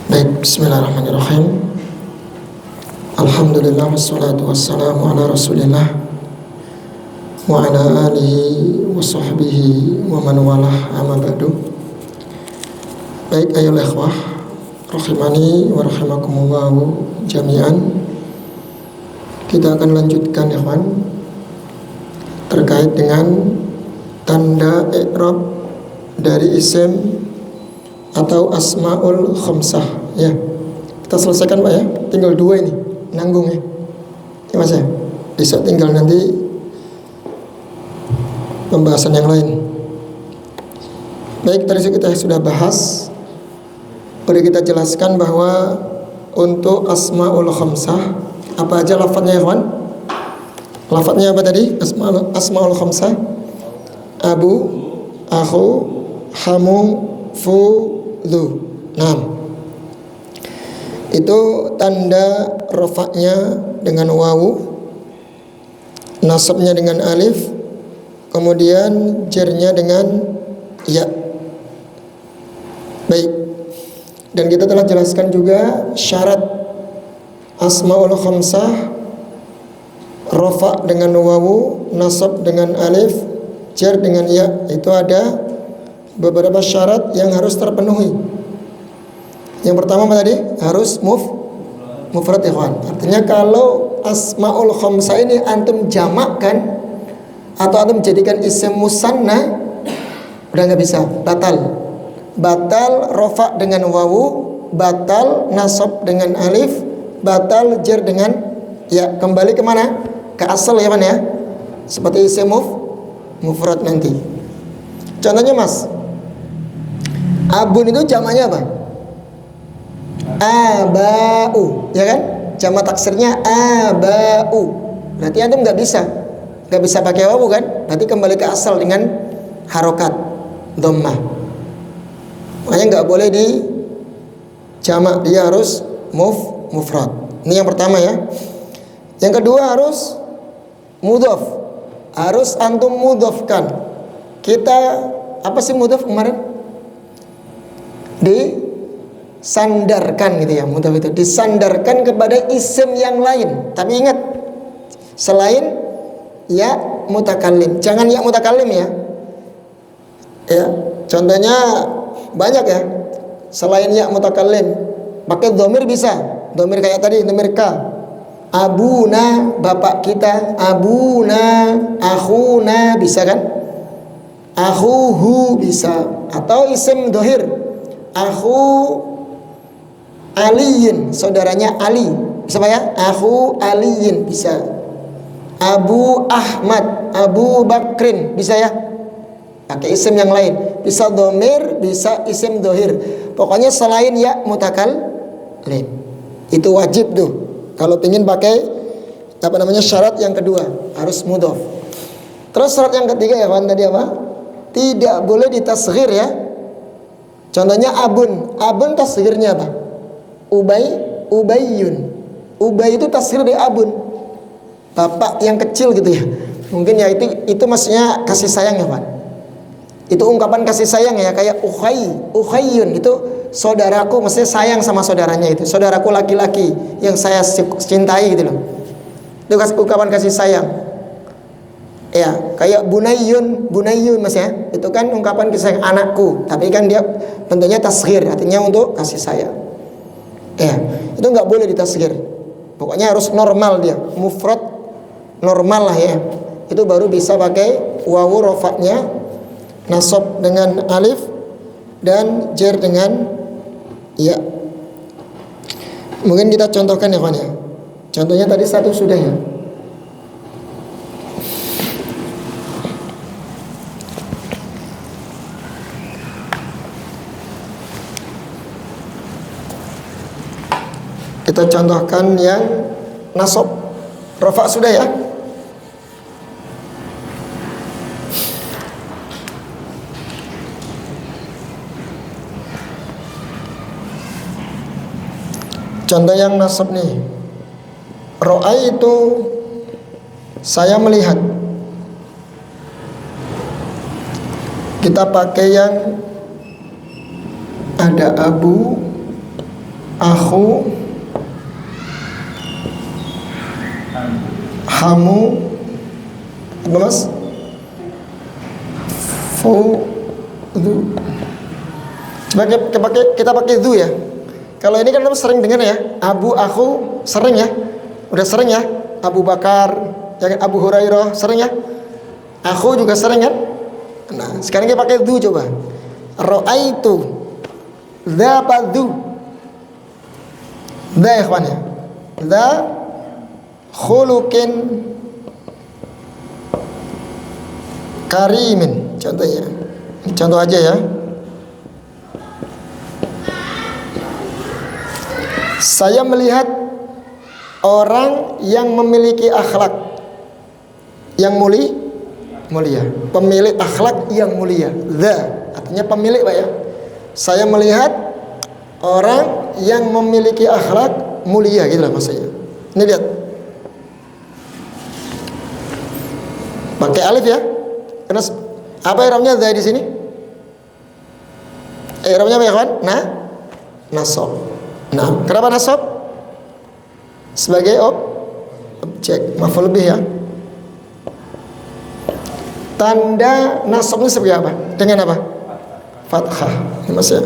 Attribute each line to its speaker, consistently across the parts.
Speaker 1: Baik, bismillahirrahmanirrahim. Alhamdulillah wassalatu wassalamu ala Rasulillah wa ala alihi wa sahbihi wa man walah, amma ba'du. Baik, ayolah ikhwah rahimani wa rahimakumullahu jami'an. Kita akan lanjutkan ikhwan terkait dengan tanda i'rab dari isim atau asmaul khamsah ya. Kita selesaikan Pak ya, tinggal 2 ini nanggung ya Mas ya. Bisa tinggal nanti pembahasan yang lain. Baik, tadi kita sudah bahas. Boleh kita jelaskan bahwa untuk asmaul khamsah apa aja lafadznya ya kawan? Lafadznya apa tadi? Asmaul khamsah: abu, akhu, hamu, fu, lu. Nah, itu tanda rafa'nya dengan wawu, nasabnya dengan alif, kemudian jarnya dengan ya. Baik, dan kita telah jelaskan juga syarat asmaul khamsah: rafa' dengan wawu, nasab dengan alif, jar dengan ya. Itu ada beberapa syarat yang harus terpenuhi. Yang pertama apa tadi? Harus mufrad ya kawan. Artinya kalau asmaul khamsah ini antum jamakkan atau antum jadikan isim musanna, udah nggak bisa, batal. Batal rafa' dengan wawu, batal nasab dengan alif, batal jar dengan ya. Kembali kemana? Ke asal ya man ya. Seperti isim mufrad nanti. Contohnya Mas, abun itu jamaknya apa? Abau, ya kan? Jamak taksirnya abau. Berarti antum nggak bisa pakai wawu kan? Berarti kembali ke asal dengan harokat dhammah. Makanya nggak boleh di jamak, dia harus mufrad. Ini yang pertama ya. Yang kedua harus mudhaf. Harus antum mudhafkan. Kita apa sih mudhaf kemarin? Disandarkan gitu ya, mudhaf itu disandarkan kepada isim yang lain. Tapi ingat, selain ya mutakallim, jangan ya mutakallim ya. Ya, contohnya banyak ya. Selain ya mutakallim, pakai dhamir bisa. Dhamir kayak tadi, dhamir ka. Abuna, bapak kita. Abuna, akhuna, bisa kan? Akhuhu bisa. Atau isim dohir, akhu aliyin, saudaranya Ali, bisa Pak ya? Akhu aliyin bisa. Abu Ahmad, Abu Bakrin, bisa ya? Pakai isim yang lain. Bisa dhamir, bisa isim dohir. Pokoknya selain ya mutakallim. Itu wajib tuh. Kalau ingin pakai syarat yang kedua, harus mudhaf. Terus syarat yang ketiga ya kawan, tadi apa? Tidak boleh ditasghir ya. Contohnya abun. Abun tasghirnya apa? Ubayyun. Ubay itu tasghir dari abun. Bapak yang kecil gitu ya. Mungkin ya itu maksudnya kasih sayang ya Pak. Itu ungkapan kasih sayang ya, kayak ukhayyun itu saudaraku, maksudnya sayang sama saudaranya itu. Saudaraku laki-laki yang saya cintai gitu loh. Itu ungkapan kasih sayang. Ya, kayak bunayyun Mas ya. Itu kan ungkapan kasih sayang, anakku, tapi kan dia bentuknya tasghir, artinya untuk kasih sayang. Ya, itu nggak boleh ditasghir. Pokoknya harus normal dia, mufrad normal lah ya. Itu baru bisa pakai wawu rafa'nya, nasab dengan alif, dan jar dengan ya. Mungkin kita contohkan ya kawan ya. Contohnya tadi satu sudah ya. Kita contohkan yang nasab rafa' sudah ya. Contoh yang nasab nih. Ro'a itu saya melihat. Kita pakai yang ada abu, Akhu, hamu, apa mas? Fu, du. Coba kita pakai du ya. Kalau ini kan kita sering dengar ya, Abu, aku sering ya, udah sering ya. Abu Bakar, ya kan? Abu Hurairah sering ya. Aku juga sering kan. Nah sekarang kita pakai du coba. Ro'aitu, dzapa du, dza ya kawan ya, dza khuluqin karimin. Contohnya, contoh aja ya. Saya melihat orang yang memiliki akhlak yang mulia, pemilik akhlak yang mulia. The artinya pemilik Pak ya. Saya melihat orang yang memiliki akhlak mulia gitu lah maksudnya. Ini lihat. Pakai alif ya. Karena apa i'rabnya the di sini? I'rabnya apa ya kawan? Nasab. Nah, kenapa nasab? Sebagai objek maf'ul bih ya. Tanda nasabnya sebagai apa? Dengan apa? Fathah. Ini Mas ya.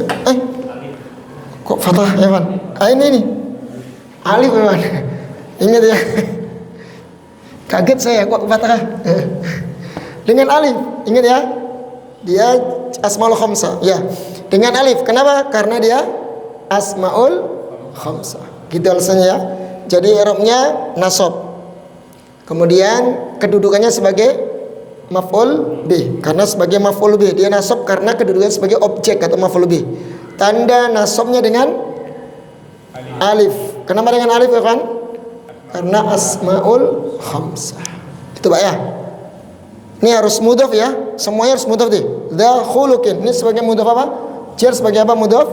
Speaker 1: Kok fathah ya, Pan? Ini. Alif ya, Pan. Ingat ya. Kaget saya kok fathah. Dengan alif. Ingat ya. Dia asmaul khamsah. Ya. Dengan alif. Kenapa? Karena dia asmaul khamsah. Gitu alasannya ya. Jadi i'rabnya nasab. Kemudian kedudukannya sebagai maf'ul bih, karena sebagai maf'ul bih dia nasab karena kedudukannya sebagai objek atau maf'ul bih. Tanda nasabnya dengan alif. Kenapa dengan alif ya kan? Karena asmaul khamsah. Itu Pak ya. Ini harus mudhaf ya. Semuanya harus mudhaf deh. Dza khuluqin. Ini sebagai mudhaf apa? Jar sebagai apa? Mudhaf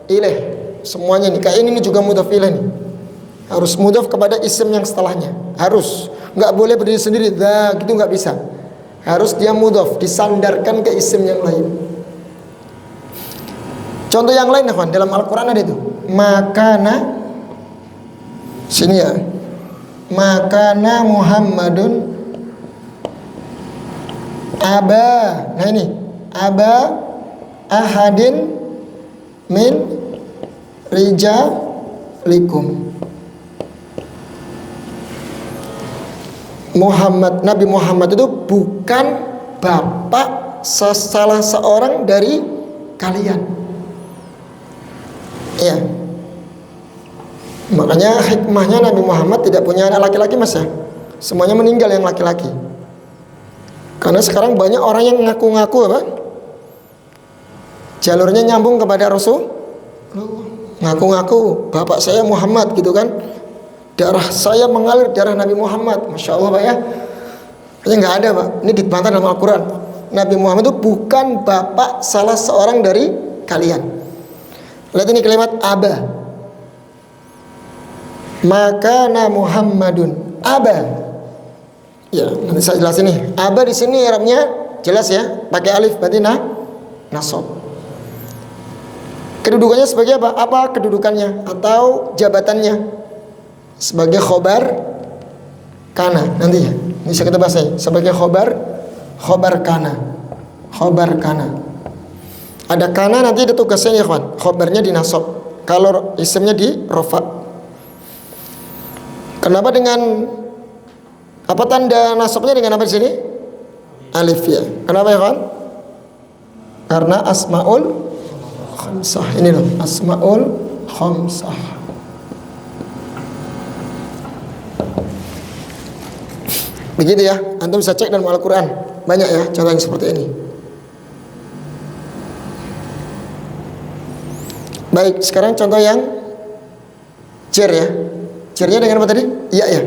Speaker 1: ilaih. Semuanya nih. Kayak ini juga mudhaf ilaih nih. Harus mudhaf kepada isim yang setelahnya. Harus. Enggak boleh berdiri sendiri. Dza gitu enggak bisa. Harus dia mudhaf, disandarkan ke isim yang lain. Contoh yang lain kawan, dalam Al-Quran ada itu. Makana, sini ya. Makana Muhammadun aba. Nah ini, aba ahadin min rijalikum. Nabi Muhammad itu bukan bapak salah seorang dari kalian. Ya. Makanya hikmahnya Nabi Muhammad tidak punya anak laki-laki Mas ya. Semuanya meninggal yang laki-laki. Karena sekarang banyak orang yang ngaku-ngaku apa? Jalurnya nyambung kepada Rasul. Ngaku-ngaku bapak saya Muhammad gitu kan. Darah saya mengalir darah Nabi Muhammad. Masya Allah Pak ya. Ini nggak ada Pak. Ini dibantah dalam Al-Quran. Nabi Muhammad itu bukan bapak salah seorang dari kalian. Lihat ini kalimat aba. Makana Muhammadun aba. Ya nanti saya jelasin nih. Aba di sini i'rabnya jelas ya. Pakai alif berarti nasab. Kedudukannya sebagai apa? Apa kedudukannya atau jabatannya? Sebagai khobar kana nanti ya. Ini bisa kita bahas ya. Sebagai khobar kana. Khobar kana. Ada kana nanti ada tugasnya ya kawan. Khobarnya dinasab. Kalau isimnya di rofa. Kenapa dengan apa tanda nasabnya dengan apa di sini? Alif ya. Kenapa ya kawan? Karena asmaul khamsah. Ini loh asmaul khamsah. Begitu ya, antum bisa cek dalam Al-Quran. Banyak ya contoh yang seperti ini. Baik, sekarang contoh yang jar ya. Jarnya dengan apa tadi? Ya ya.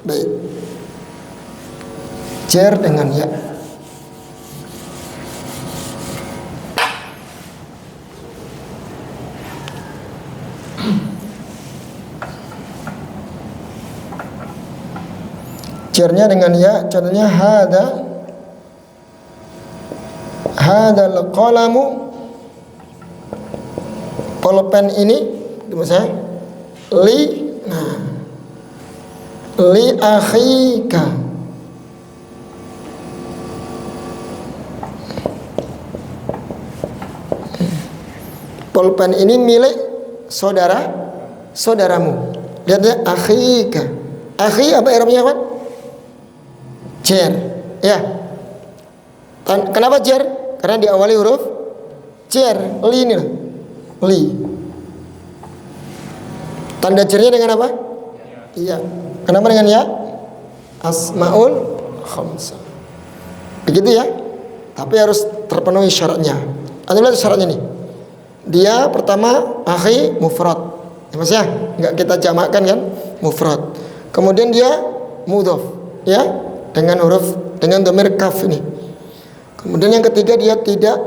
Speaker 1: Baik. Jar dengan ya. Jarnya dengan ya, contohnya hadal qalamu, pulpen ini Itu maksudnya li, nah, li akhika. Pulpen ini milik saudaramu. Lihat ya, akhika. Akhi apa i'rabnya, Pak? Jar. Ya. Kenapa jar? Karena diawali huruf jar. Li ini loh. Li. Tanda jarnya dengan apa? Iya. Kenapa dengan ya? Asmaul khamsah. Begitu ya. Tapi harus terpenuhi syaratnya. Ada lihat syaratnya nih. Dia pertama akhi mufrad. Ya Mas ya, enggak kita jamakkan kan? Mufrad. Kemudian dia mudhaf, ya, dengan dhamir kaf ini. Kemudian yang ketiga dia tidak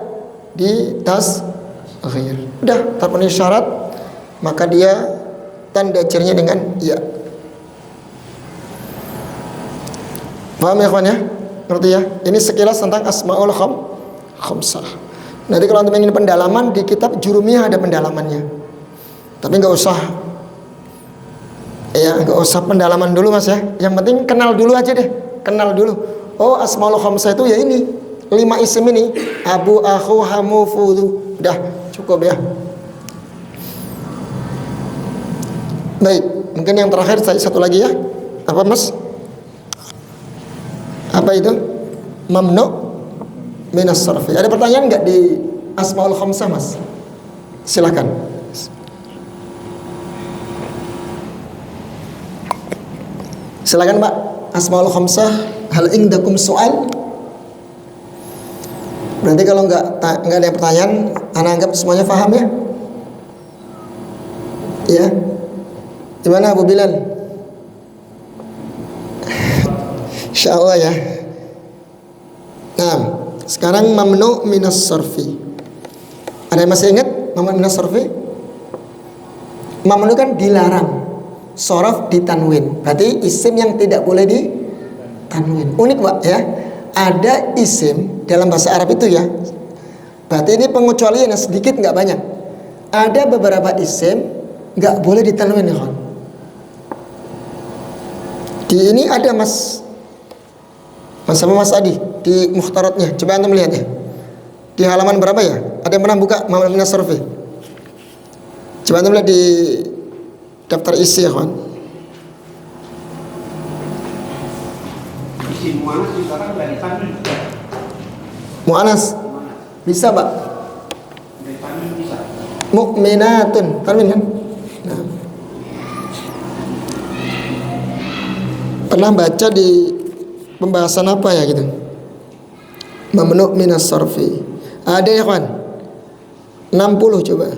Speaker 1: di tasghir. Udah terpenuhi syarat, maka dia tanda jarnya dengan ya. Paham ya kawan ya? Ngerti ya? Ini sekilas tentang asmaul khamsah. Nanti kalau antum ingin pendalaman di kitab Jurumiyah ada pendalamannya. Tapi nggak usah pendalaman dulu Mas ya. Yang penting kenal dulu aja deh. Kenal dulu. Oh, asmaul khamsah itu ya ini 5 isim ini. Abu, akhu, hamu, fudu. Udah cukup ya. Baik, mungkin yang terakhir satu lagi ya. Apa Mas? Apa itu? Mamnu minas sarfi. Ada pertanyaan nggak di asmaul khamsah Mas? Silakan. Silakan Pak. Asmaul khamsah, hal indakum soal? Berarti kalau nggak ada pertanyaan, ana anggap semuanya paham ya? Ya. Gimana Abu Bilal? Insyaallah ya. Nah, sekarang mamnu minas sarfi. Ada yang masih ingat mamnu minas sarfi? Mamnu kan dilarang. Sorof ditanwin. Berarti isim yang tidak boleh ditanwin. Unik Pak ya. Ada isim dalam bahasa Arab itu ya. Berarti ini pengecualian yang sedikit nggak banyak. Ada beberapa isim nggak boleh ditanwin ya kawan. Di ini ada Mas sama Mas Adi di mukhtaratnya. Coba antum lihat ya. Di halaman berapa ya? Ada yang pernah buka mamnu minas sarfi? Coba antum lihat di daftar isi ya kawan.
Speaker 2: Isi mu'anas juga kan dari tanwin.
Speaker 1: Mu'anas bisa Pak.
Speaker 2: Dari tanwin bisa.
Speaker 1: Mukminatun tanwin kan? Nah. Pernah baca di pembahasan apa ya gitu? Mamnu minas sarfi. Ada ya kawan? 60 coba.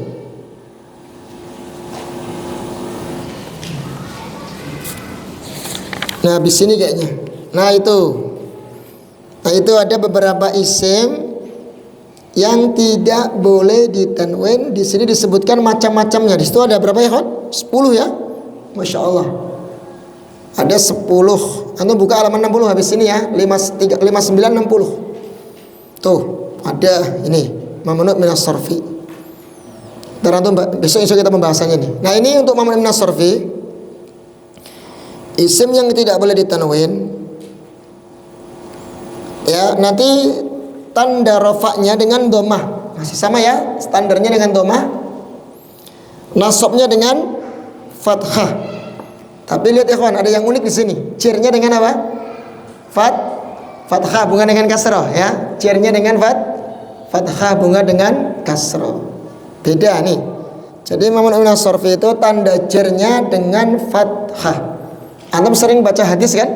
Speaker 1: Nah, habis ini kayaknya. Nah, itu ada beberapa isim yang tidak boleh ditanwin. Di sini disebutkan macam-macamnya. Di situ ada berapa ya, kawan? 10 ya. Masya Allah. Ada 10. Antum buka halaman 60 habis ini ya. 59 60. Tuh, ada ini. Mamnu minas sarfi. Ntar antum besok kita pembahasannya nih. Nah, ini untuk mamnu minas sarfi. Isim yang tidak boleh ditanwin ya, nanti tanda rofaknya dengan domah masih sama ya, standarnya dengan domah, nasabnya dengan fathah. Tapi lihat ikhwan, ada yang unik di sini. Cirnya dengan apa? Fathah bunga dengan kasroh ya. Cirnya dengan fathah bunga dengan kasroh. Beda nih. Jadi mamnu minas sarfi itu tanda cirnya dengan fathah. Antum sering baca hadis kan?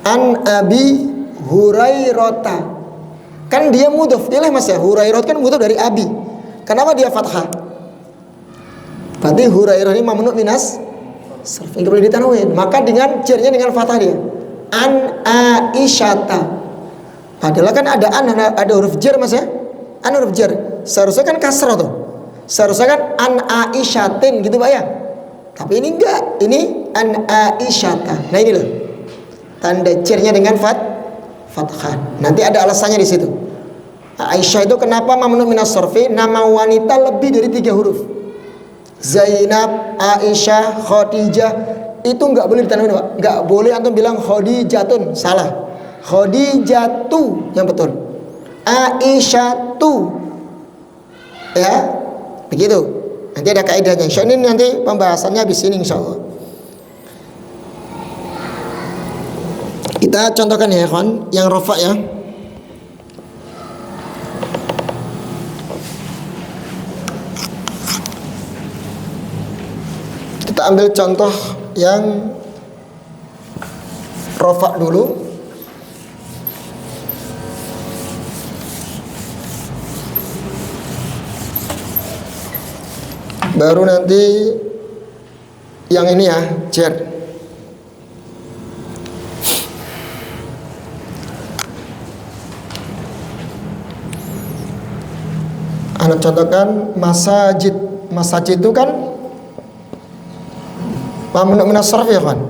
Speaker 1: An Abi Hurairah. Kan dia mudhaf. Iyalah Mas ya, Hurairah kan mudhaf dari Abi. Kenapa dia fathah? Berarti Hurairah ini mamnu minas sarfi, enggak boleh ditanwin. Maka dengan jarnya dengan fathah dia. An Aisyata. Padahal kan ada huruf jar Mas ya. An huruf jar. Seharusnya kan kasrah tuh. Seharusnya kan an Aisyatin gitu Pak ya. Tapi ini enggak, ini an Aisyata. Nah ini loh, tanda cernya dengan fathah. Nanti ada alasannya di situ. Aisyah itu kenapa mamnu minas sarfi? Nama wanita lebih dari 3 huruf. Zainab, Aisyah, Khadijah, itu nggak boleh ditanamkan Pak. Nggak boleh antum bilang Khadijatun, salah. Khadijatu yang betul. Aisyatu, ya, begitu. Nanti ada kaidahnya. Insya Allah ini nanti pembahasannya habis ini insya Allah. Kita contohkan ya kawan, yang rafa ya. Kita ambil contoh yang rafa dulu. Baru nanti yang ini ya, jar. Anak contohkan masajid. Masajid itu kan mamnu minas sarf ya kan?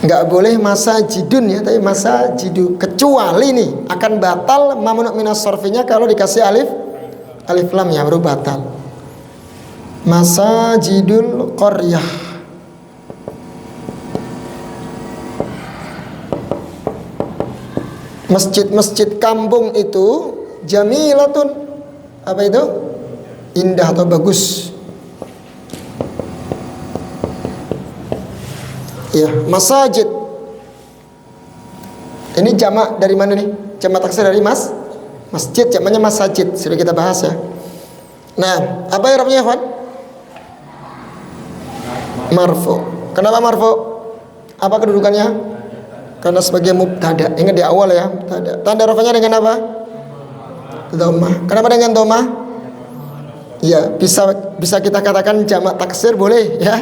Speaker 1: Nggak boleh masajidun ya, tapi masajidu. Kecuali nih akan batal mamnu minas sarfinya kalau dikasih alif lam ya, baru batal. Masajidul qaryah. Masjid-masjid kampung itu jamilatun, apa itu? Indah atau bagus. Ya, masajid. Ini jamak dari mana nih? Jamak taksir dari masjid, jamaknya masajid. Sudah kita bahas ya. Nah, apa i'rabnya, Ikhwan? Marfu. Kenapa marfu? Apa kedudukannya? Karena sebagai mubtada. Ingat di awal ya, mubtada. Tanda rafanya dengan apa? Dhammah. Kenapa dengan dhammah? Ya, bisa kita katakan jamak taksir boleh ya.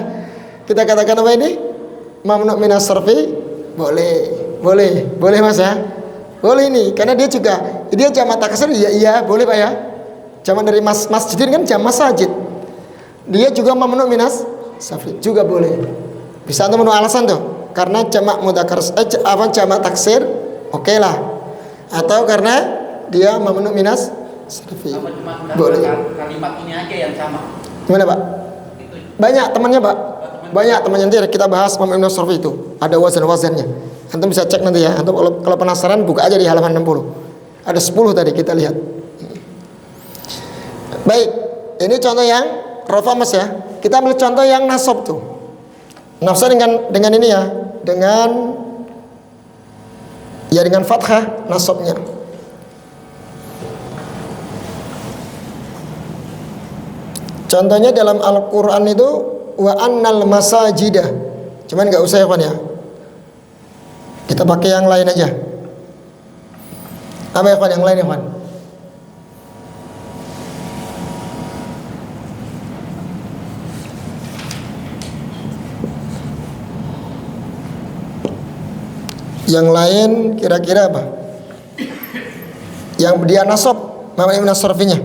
Speaker 1: Kita katakan apa ini? Mamnu minas sarfi boleh Mas ya. Boleh ini karena dia jamak taksir iya boleh Pak ya. Jamak dari masjidin kan jamak masajid. Dia juga mamnu minas sarfi juga boleh. Bisa antum menurut alasan tuh. Karena jamak mudzakkar jamak taksir oke lah. Atau karena dia mamnu minas sarfi. Boleh.
Speaker 2: Kalimat ini aja yang sama.
Speaker 1: Gimana Pak? Banyak temannya Pak. Banyak temannya, nanti kita bahas mamnu minas sarfi itu. Ada wazan-wazannya. Antum bisa cek nanti ya. Antum kalau penasaran buka aja di halaman 60. Ada 10 tadi kita lihat. Baik, ini contoh yang rafa Mas ya. Kita ambil contoh yang nasab tuh. Nasab dengan ini ya, dengan fathah nasabnya. Contohnya dalam Al-Qur'an itu wa annal masajidah. Cuman enggak usah ya kawan ya. Kita pakai yang lain aja. Apa ya kawan yang lain ya kawan? Yang lain kira-kira apa? Yang dia nasab, mamnu minas sarfinya.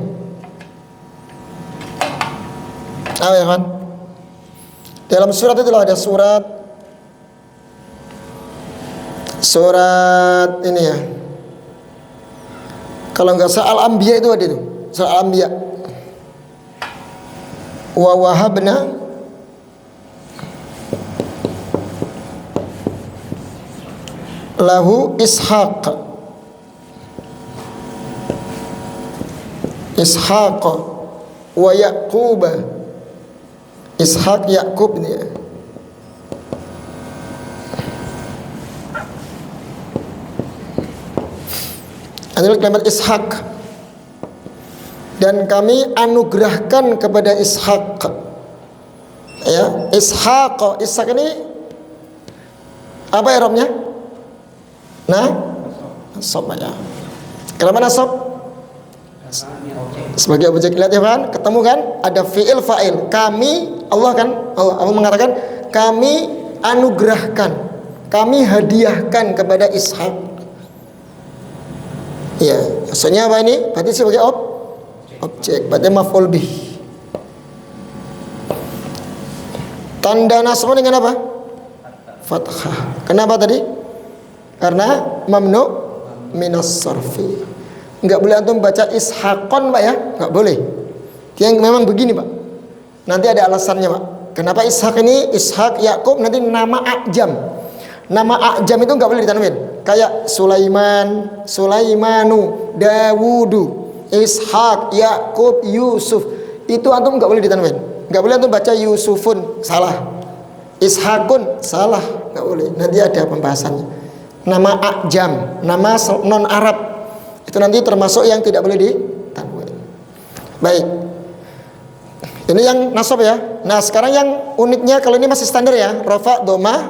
Speaker 1: Apa ya kan? Dalam surat itu ada surat ini ya. Kalau enggak salah Al-Anbiya itu ada itu. Surat Al-Anbiya. Wa wahabna lahu Ishaq wa Yaqub. Ishaq Yaqub nih ya. Adalah kalimat Ishaq. Dan kami anugerahkan kepada Ishaq. Ya, Ishaq ini apa i'rabnya? Nasab ya. Kenapa nasab? Sebagai objek lihat ya kan? Ketemu kan? Ada fi'il fa'il. Kami Allah mengatakan kami anugerahkan, kami hadiahkan kepada Ishaq. Ya, maksudnya apa ini? Berarti sebagai objek, berarti maf'ul bih. Tanda nasab dengan apa? Fathah. Kenapa tadi? Karena mamnu minas sarfi. Enggak boleh antum baca ishaqon Pak ya, enggak boleh. Dia memang begini Pak. Nanti ada alasannya, Pak. Kenapa Ishak ini, Ishak, Yakub nanti nama ajam. Nama ajam itu nggak boleh ditanwin. Kayak Sulaiman, Sulaimanu, Dawudu, Ishak, Yakub, Yusuf. Itu antum nggak boleh ditanwin. Nggak boleh antum baca Yusufun, salah. Ishakun, salah, nggak boleh. Nanti ada pembahasannya. Nama ajam, nama non Arab, itu nanti termasuk yang tidak boleh ditanwin. Baik. Ini yang nasab ya. Nah sekarang yang uniknya, kalau ini masih standar ya, rofa, doma,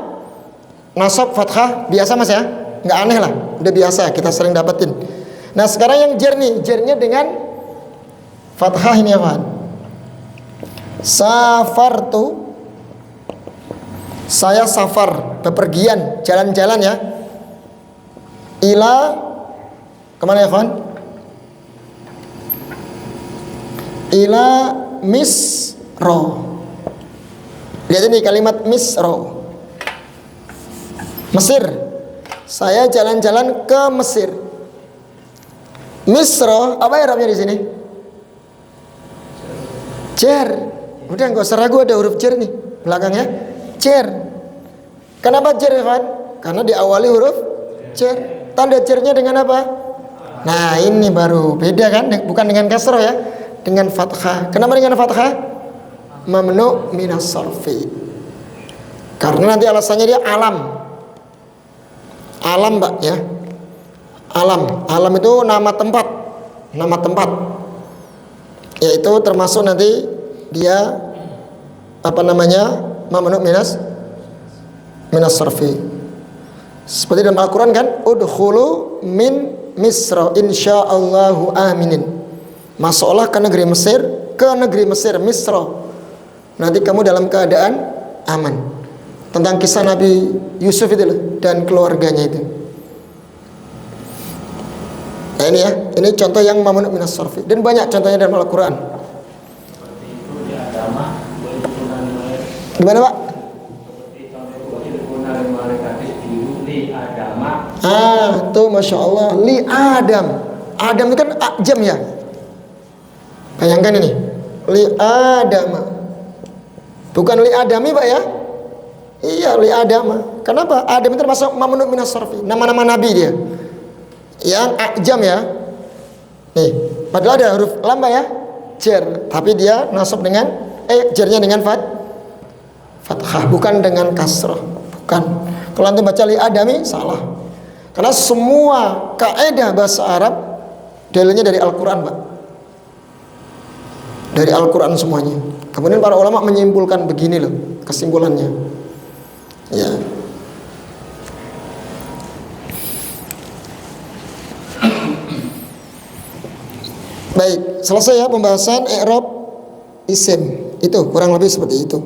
Speaker 1: nasab, fathah, biasa mas ya, nggak aneh lah, udah biasa kita sering dapetin. Nah sekarang yang jer nih, jernya dengan fathah ini ya kawan. Safartu, saya safar, bepergian, jalan-jalan ya. Ila, kemana ya kawan? Ila Misro. Lihat ini kalimat Misro, Mesir. Saya jalan-jalan ke Mesir. Misro, apa ya Arabnya di sini? Jer. Udah nggak usah ragu, ada huruf jer nih belakangnya. Jer. Kenapa jer kan? Karena diawali huruf jer. Tanda jernya dengan apa? Nah ini baru beda kan? Bukan dengan kasroh ya, dengan fathah. Kenapa dengan fathah? Mamnu minas sarfi. Karena nanti alasannya dia alam. Alam Mbak ya. Alam. Alam itu nama tempat. Nama tempat. Yaitu termasuk nanti dia apa namanya? Mamnu minas sarfi. Seperti dalam Al-Quran kan, udkhulu min Misra insyaallahu aminin. Masuklah ke negeri Mesir, Misra. Nanti kamu dalam keadaan aman. Tentang kisah Nabi Yusuf itu loh, dan keluarganya itu. Nah ini ya, ini contoh yang mamnu minas sarfi. Dan banyak contohnya dalam Al-Quran.
Speaker 3: Seperti itu di agama boleh digunakan.
Speaker 1: Gimana Pak? Tuh Masya Allah, li Adam. Adam itu kan ajam ya. Bayangkan ini, li Adam. Bukan li Adami Pak ya. Iya, li Adam. Kenapa? Adam itu termasuk mamnu minas sarfi, nama-nama nabi dia. Yang ajam ya. Nih, padahal ada huruf lam ya, jer, tapi dia nasab dengan jernya dengan fathah, bukan dengan kasrah. Bukan. Kalau antum baca li Adami salah. Karena semua kaidah bahasa Arab dalilnya dari Al-Quran Pak. Dari Al-Quran semuanya. Kemudian para ulama menyimpulkan begini loh kesimpulannya. Ya. Baik, selesai ya pembahasan i'rab isim. Itu kurang lebih seperti itu.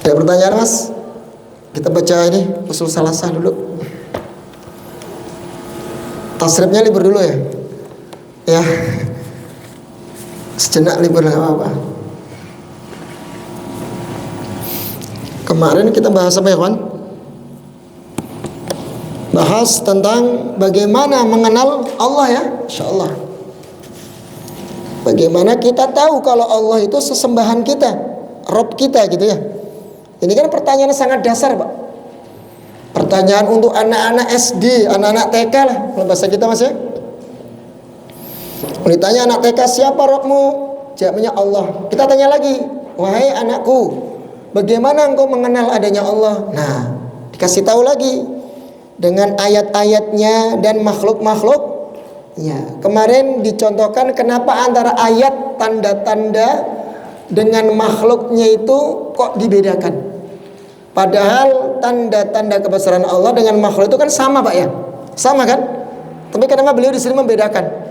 Speaker 1: Ada pertanyaan mas? Kita baca ini usul salasah dulu. Tasrifnya libur dulu ya. Ya, sejenak libur nggak apa-apa. Kemarin kita bahas apa ya kawan? Bahas tentang bagaimana mengenal Allah ya, Insya Allah. Bagaimana kita tahu kalau Allah itu sesembahan kita, Rob kita gitu ya. Ini kan pertanyaan sangat dasar Pak. Pertanyaan untuk anak-anak SD, anak-anak TK lah, kalau bahasa kita mas ya. Ditanya anak TK, siapa Robmu? Jawabnya Allah. Kita tanya lagi, wahai anakku, bagaimana engkau mengenal adanya Allah? Nah, dikasih tahu lagi dengan ayat-ayatnya dan makhluk-makhluk. Ya, kemarin dicontohkan kenapa antara ayat tanda-tanda dengan makhluknya itu kok dibedakan. Padahal tanda-tanda kebesaran Allah dengan makhluk itu kan sama Pak ya, sama kan? Tapi kenapa beliau di sini membedakan?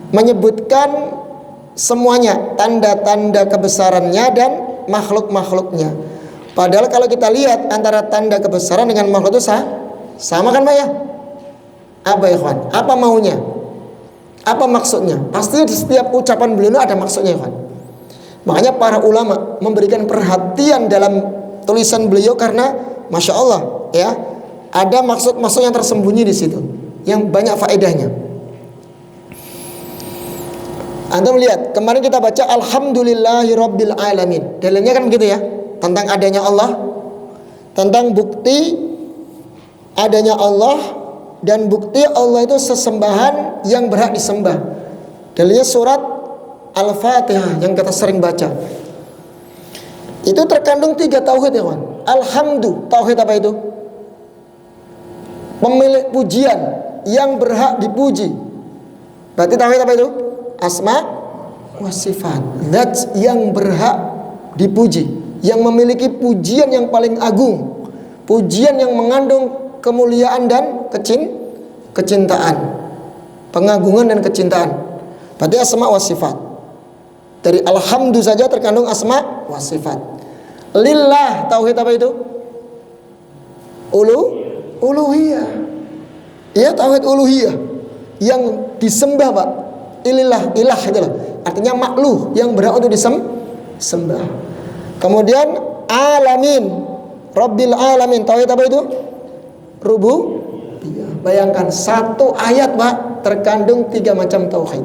Speaker 1: Menyebutkan semuanya, tanda-tanda kebesarannya dan makhluk-makhluknya. Padahal kalau kita lihat antara tanda kebesaran dengan makhluk itu sama kan Pak ya? Apa ya kawan? Apa maunya? Apa maksudnya? Pasti di setiap ucapan beliau ada maksudnya kawan. Makanya para ulama memberikan perhatian dalam tulisan beliau karena Masya Allah ya, Ada maksud-maksud yang tersembunyi di situ, yang banyak faedahnya. Antum lihat, kemarin kita baca alhamdulillahirabbil alamin. Dalilnya kan begitu ya, tentang adanya Allah, tentang bukti adanya Allah, dan bukti Allah itu sesembahan yang berhak disembah. Dalilnya surat Al-Fatihah yang kita sering baca. Itu terkandung 3 tauhid ya kawan. Alhamdu, tauhid apa itu? Pemilik pujian, yang berhak dipuji. Berarti tauhid apa itu? Asma wa sifat. Zat yang berhak dipuji, yang memiliki pujian yang paling agung, pujian yang mengandung kemuliaan dan kecintaan, pengagungan dan kecintaan. Berarti asma wa sifat. Dari alhamdu saja terkandung asma wa sifat. Lillah, tauhid apa itu? Uluhiyah. Ya, tauhid uluhiyah, yang disembah, Pak. Ilah itulah. Artinya makhluk yang berhak untuk disembah. Kemudian alamin, Rabbil alamin, tauhid apa itu? Rububiyah. Bayangkan satu ayat, Pak, terkandung 3 macam tauhid.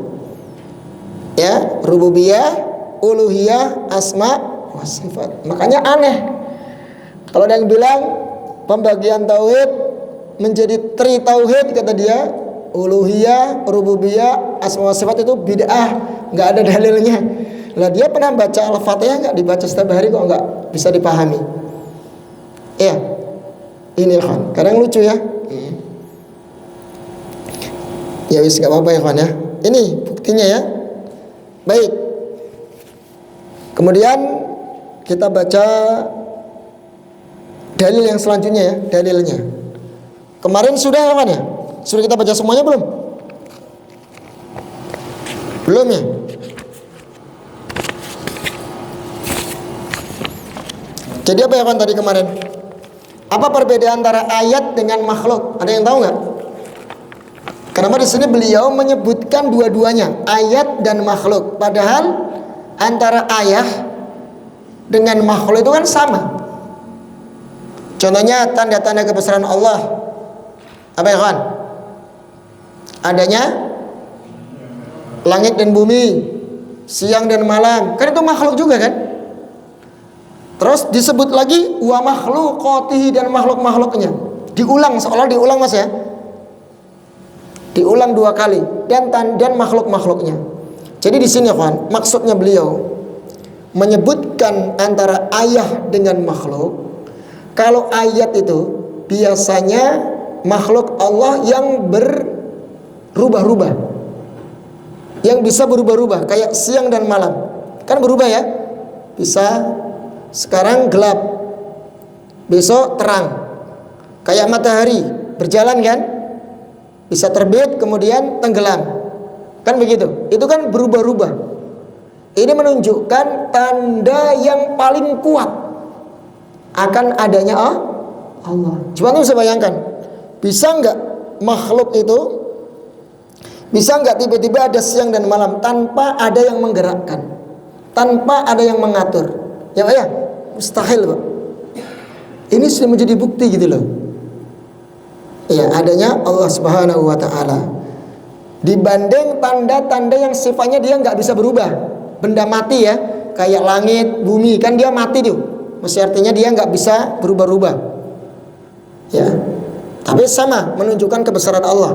Speaker 1: Ya, rububiyah, uluhiyah, asma wa sifat. Makanya aneh kalau ada yang bilang pembagian tauhid menjadi tri tauhid, kata dia, uluhiyah, rububiyah, asma wa sifat itu bid'ah, nggak ada dalilnya. Lah dia pernah baca Al-Fatihah nggak? Dibaca setiap hari kok nggak bisa dipahami. Iya, ini kan kadang lucu ya. Ya wis, nggak apa-apa ya kawan ya. Ini buktinya ya. Baik. Kemudian kita baca dalil yang selanjutnya ya, dalilnya. Kemarin sudah ya kawan ya? Sudah kita baca semuanya belum? Belum ya? Jadi apa ya kawan tadi kemarin? Apa perbedaan antara ayat dengan makhluk? Ada yang tahu nggak? Kenapa di sini beliau menyebutkan dua-duanya, ayat dan makhluk? Padahal antara ayat dengan makhluk itu kan sama. Contohnya tanda-tanda kebesaran Allah. Apa ya kawan? Adanya langit dan bumi, siang dan malam, kan itu makhluk juga kan? Terus disebut lagi wa makhluqatihi, dan makhluk-makhluknya. Diulang, seolah diulang Mas ya. Diulang 2 kali, dan makhluk-makhluknya. Jadi di sini kawan, maksudnya beliau menyebutkan antara ayat dengan makhluk. Kalau ayat itu biasanya makhluk Allah yang berubah-ubah, yang bisa berubah-ubah, kayak siang dan malam kan berubah ya, bisa sekarang gelap, besok terang, kayak matahari berjalan kan, bisa terbit kemudian tenggelam, kan begitu. Itu kan berubah-ubah. Ini menunjukkan tanda yang paling kuat akan adanya Allah. Coba tuh bisa bayangkan, bisa nggak makhluk itu, bisa nggak tiba-tiba ada siang dan malam tanpa ada yang menggerakkan, tanpa ada yang mengatur? Ya Pak ya, mustahil Pak. Ini sudah menjadi bukti gitu loh. Ya, adanya Allah Subhanahu wa taala. Dibanding tanda-tanda yang sifatnya dia nggak bisa berubah, benda mati ya, kayak langit, bumi, kan dia mati tuh. Mesti artinya dia nggak bisa berubah-ubah. Ya. Tapi sama menunjukkan kebesaran Allah.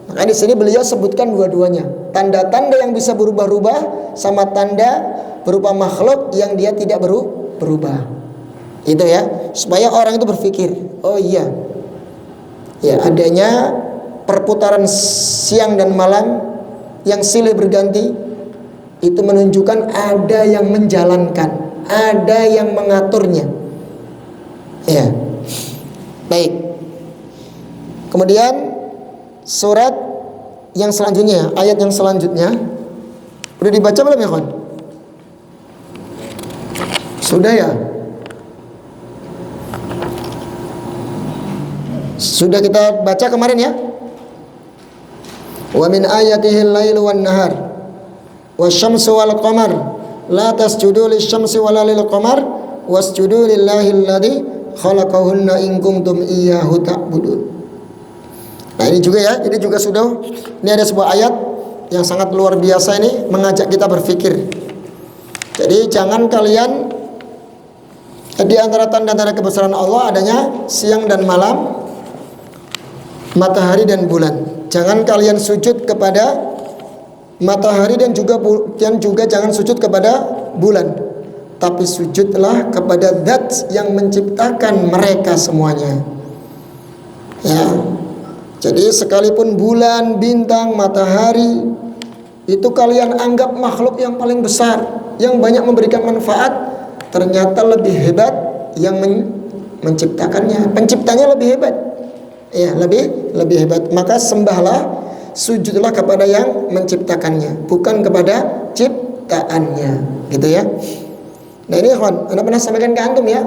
Speaker 1: Maka di sini beliau sebutkan dua-duanya. Tanda-tanda yang bisa berubah-ubah sama tanda berupa makhluk yang dia tidak berubah. Itu ya, supaya orang itu berpikir, oh iya. Ya, adanya perputaran siang dan malam yang silih berganti itu menunjukkan ada yang menjalankan, ada yang mengaturnya. Ya. Baik. Kemudian surat yang selanjutnya, ayat yang selanjutnya udah dibaca belum ya kawan? Sudah ya? Sudah kita baca kemarin ya? Wa min ayatihi al-lailu wan nahar wasyamsu wal qamar la tasjudu lisyamsi wala lil qamar wasjudu lillahi alladhi khalaqahunna in kuntum iyyahu ta'budun. Nah ini juga ya, ini juga sudah, ini ada sebuah ayat yang sangat luar biasa ini mengajak kita berpikir. Jadi jangan kalian, di antara tanda-tanda kebesaran Allah adanya siang dan malam, matahari dan bulan. Jangan kalian sujud kepada matahari dan juga jangan sujud kepada bulan, tapi sujudlah kepada Zat yang menciptakan mereka semuanya. Ya. Jadi sekalipun bulan, bintang, matahari itu kalian anggap makhluk yang paling besar, yang banyak memberikan manfaat, ternyata lebih hebat yang menciptakannya. Penciptanya lebih hebat. Ya, lebih hebat. Maka sembahlah, sujudlah kepada yang menciptakannya, bukan kepada ciptaannya, gitu ya. Nah ini kawan, Anda pernah sampaikan ke antum ya,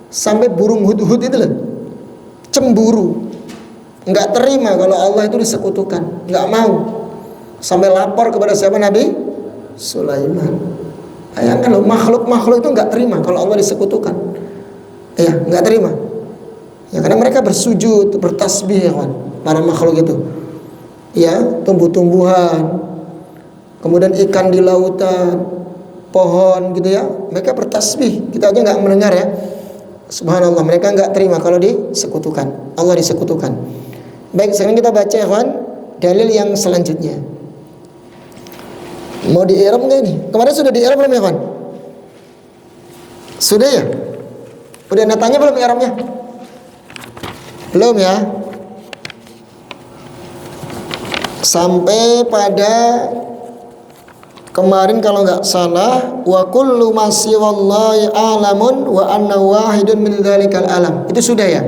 Speaker 1: sampai burung hudhud itu loh cemburu, nggak terima kalau Allah itu disekutukan, nggak mau, sampai lapor kepada siapa? Nabi Sulaiman. Bayangkan loh, makhluk itu nggak terima kalau Allah disekutukan, ya nggak terima. Ya karena mereka bersujud, bertasbih ya kawan, para makhluk itu. Ya, tumbuh-tumbuhan, kemudian ikan di lautan, pohon gitu ya, mereka bertasbih, kita aja nggak mendengar ya. Subhanallah, mereka nggak terima kalau disekutukan, Allah disekutukan. Baik, sekarang kita baca ya kawan, dalil yang selanjutnya. Mau di i'rab nggak ini? Kemarin sudah di i'rab belum ya kawan? Sudah ya? Udah natanya belum i'rabnya? Belum ya? Sampai pada kemarin kalau nggak salah, wa kullu ma siwallahi alamun wa anna wahidun min dzalikal alam. Itu sudah ya?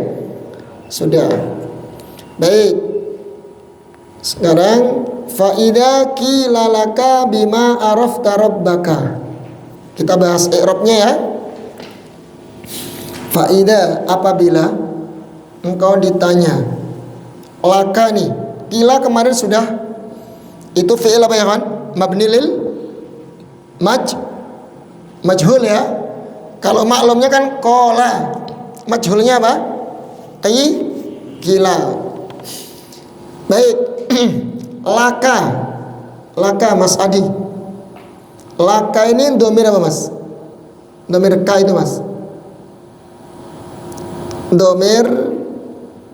Speaker 1: Sudah. Baik. Sekarang fa idza qila laka bima arafta rabbaka. Kita bahas i'rabnya ya. Fa idza, apabila engkau ditanya, laka nih, qila kemarin sudah, itu fi'il apa ya kan? Mabni lil majhul ya. Kalau maklumnya kan qala, majhulnya apa? Qila. Baik. Laka Mas Adi, laka ini domir apa Mas? Domir ka itu Mas? Domir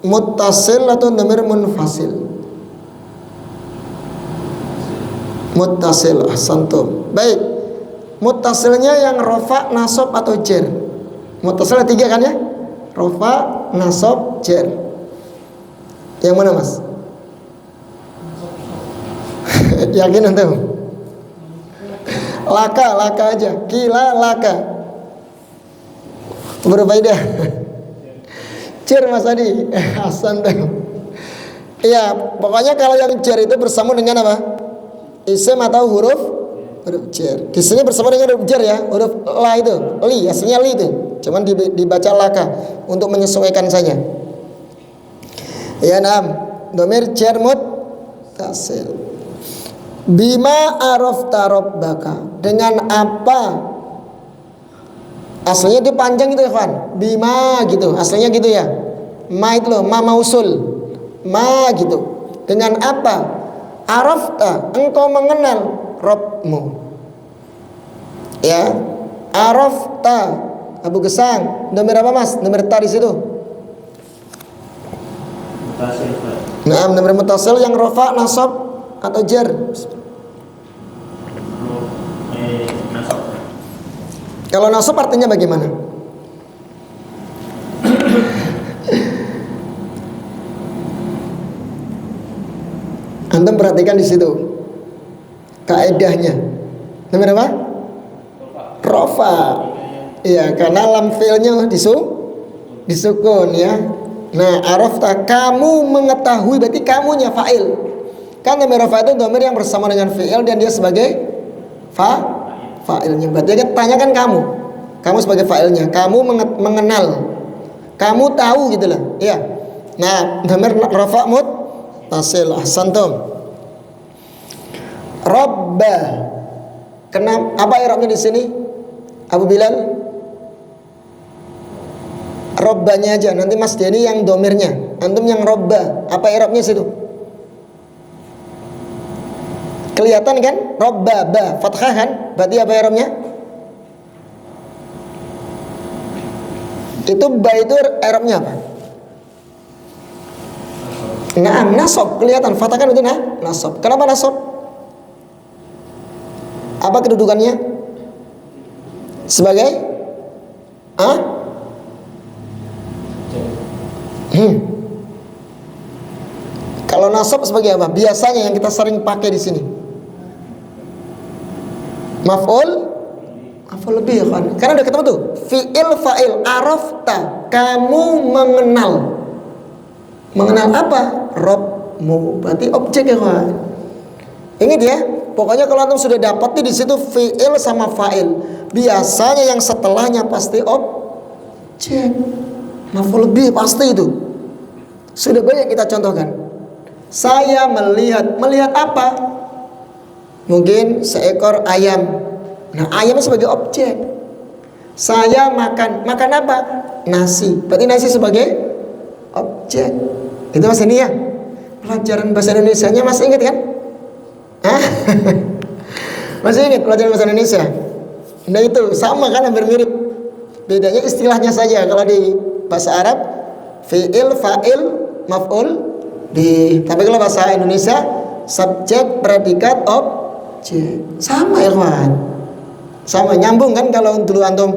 Speaker 1: muttasil atau domir munfasil? Muttasil, ahsantum. Baik, muttasilnya yang rofa, nasab atau jer? Muttasil ada 3 kan ya? Rofa, nasab, jer. Yang mana Mas? Yakin antum? Laka aja. Kila laka. Berbeda. Jer Mas Adi. Ahsantum. Iya, pokoknya kalau yang jer itu bersama dengan apa? Isim atau huruf jer. Di sini bersama dengan huruf jer ya, huruf la itu, li, aslinya li itu. Cuman dibaca laka untuk menyesuaikan saja. Ya, nam. Domir jer muttasil. Bima arafta rabbaka, dengan apa? Aslinya itu panjang itu ya kawan. Bima gitu, aslinya gitu ya. Ma itu loh, ma mausul. Ma gitu. Dengan apa? Arafta, engkau mengenal Rabbmu. Ya, arafta. Abu Gesang, nomor apa Mas? Nomor ta di situ.
Speaker 3: Mutasil.
Speaker 1: Nah, nomor mutasil yang rofa, nasab atau jar.
Speaker 3: Nasab.
Speaker 1: Kalau nasab artinya bagaimana? Antum perhatikan di situ kaedahnya. Nomor apa? Rofa. Iya, karena lam fi'ilnya disukun ya. Nah, arafta, kamu mengetahui, berarti kamunya fa'il. Kan nomor rofa itu dhamir yang bersama dengan fi'il dan dia sebagai fa'ilnya. Berarti dia tanyakan kamu. Kamu sebagai fa'ilnya. Kamu mengenal. Kamu tahu gitu lah. Iya. Nah, dhamir rafa muttasil. Ahsantum. Rabba. Kenapa apa i'rabnya di sini? Abu Bilal? Robbanya aja. Nanti Mas Denny yang domirnya, antum yang robba. Apa i'rabnya situ? Kelihatan kan? Robba ba fathah kan? Berarti apa i'rabnya? Itu ba itu i'rabnya apa? Nah, nasab kelihatan. Fathah kan itu nasab. Kenapa nasab? Apa kedudukannya? Sebagai Kalau nasab sebagai apa? Biasanya yang kita sering pakai di sini. Maf'ul lebih kan? Karena udah ketemu tuh. Fi'il fa'il arafta, kamu mengenal. Mengenal apa? Robmu. Berarti objek ya kan? Ingat ya, pokoknya kalau antum sudah dapat di situ fi'il sama fa'il, biasanya yang setelahnya pasti objek. Maf'ul lebih pasti itu. Sudah banyak kita contohkan. Saya melihat apa? Mungkin seekor ayam. Nah, ayam sebagai objek. Saya makan apa? Nasi. Berarti nasi sebagai objek. Itu Mas ini ya. Pelajaran bahasa Indonesianya masih ingat kan? Masih ingat pelajaran bahasa Indonesia? Nah itu sama kan, hampir mirip. Bedanya istilahnya saja. Kalau di bahasa Arab fi'il, fa'il, maf'ul di. Tapi kalau bahasa Indonesia subjek, predikat, objek. Sama ya kawan. Sama, nyambung kan. Kalau dulu antum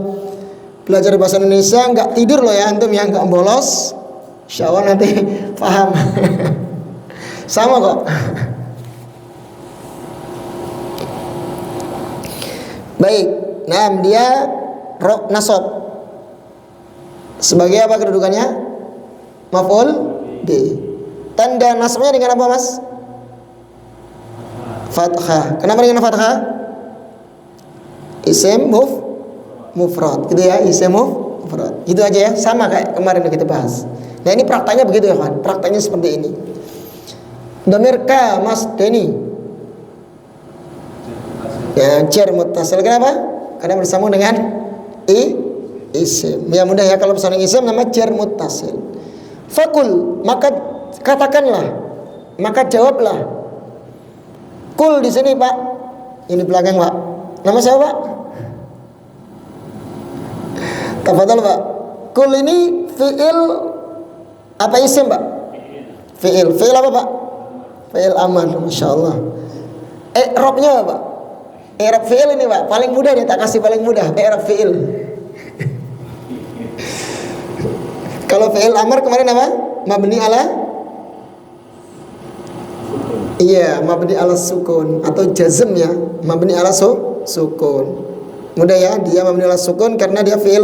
Speaker 1: belajar bahasa Indonesia nggak tidur loh ya antum, yang nggak bolos. Insya Allah nanti paham. Sama kok. Baik, nah dia nasab. Sebagai apa kedudukannya? Maf'ul bi. Tanda nasabnya dengan apa Mas? Fathah. Kenapa dengan fathah? Isim mufrad. Gitu ya, isim mufrad. Itu aja ya, sama kayak kemarin yang kita bahas. Nah ini prakteknya begitu ya kan? Prakteknya seperti ini. Dhamir ka Mas Denny. Ya, jar muttasil. Kenapa? Karena bersambung dengan isim. Ya mudah ya, kalau bersambung isim nama jar muttasil. Fakul, maka katakanlah, maka jawablah. Kul di sini Pak. Ini belakang Pak. Nama siapa Pak? Tafadhal Pak. Kul ini fi'il apa isim Pak? Fi'il. Fi'il apa Pak? Fi'il amar. Masya Allah. I'rabnya apa Pak? I'rab fi'il ini Pak, paling mudah nih, tak kasih paling mudah. I'rab fi'il. Kalau fi'il amar kemarin apa? Mabni ala? Iya, mabni ala sukun atau jazm ya. Mabni ala sukun. Mudah ya, dia mabni ala sukun karena dia fi'il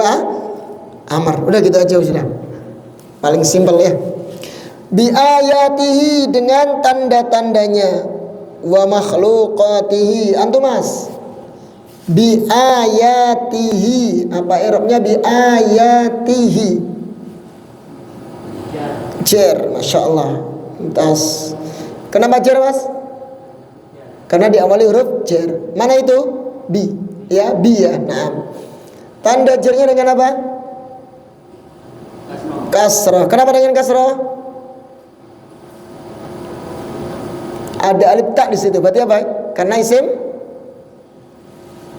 Speaker 1: amar. Udah gitu aja sudah. Paling simpel ya. Bi ayatihi, dengan tanda-tandanya. Wa makhluqatihi. Antum Mas, bi ayatihi, apa i'rabnya? Bi ayatihi jar. Masya Allah. Entas. Kenapa jar Mas? Karena diawali huruf jar. Mana itu? Bi. Ya, bi ya. Nah, tanda jarnya dengan apa? Kasrah. Kenapa dengan kasrah? Ada alif tak di situ. Berarti apa? Karena isim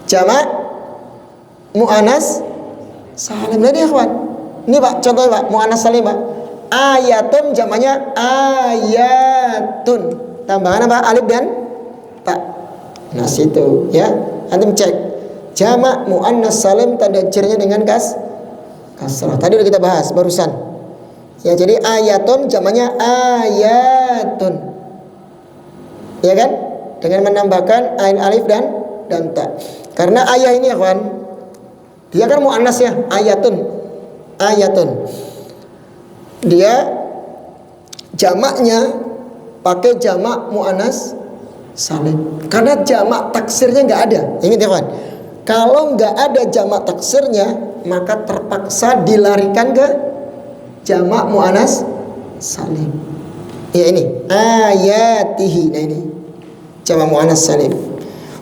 Speaker 1: jamak muannas salim. Jadi ya kawan, ini Pak contohnya Pak, muannas salim Pak. Ayatun jamaknya ayatun. Tambahan apa? Alif dan tak. Nah situ ya. Antum cek. Jamak muannas salim tanda jarnya dengan kasrah. Tadi udah kita bahas barusan. Ya, jadi ayatun jamaknya ayatun. Ya kan? Dengan menambahkan ain alif dan ta. Karena ayah ini ya kawan, dia kan muannas ya, ayatun. Dia jamaknya pakai jamak muannas salim. Karena jamak taksirnya nggak ada. Ingat ya kawan, kalau nggak ada jamak taksirnya, maka terpaksa dilarikan ke jamak muannas salim. Ya ini ayatihi. Nah ini jamak muannas salim.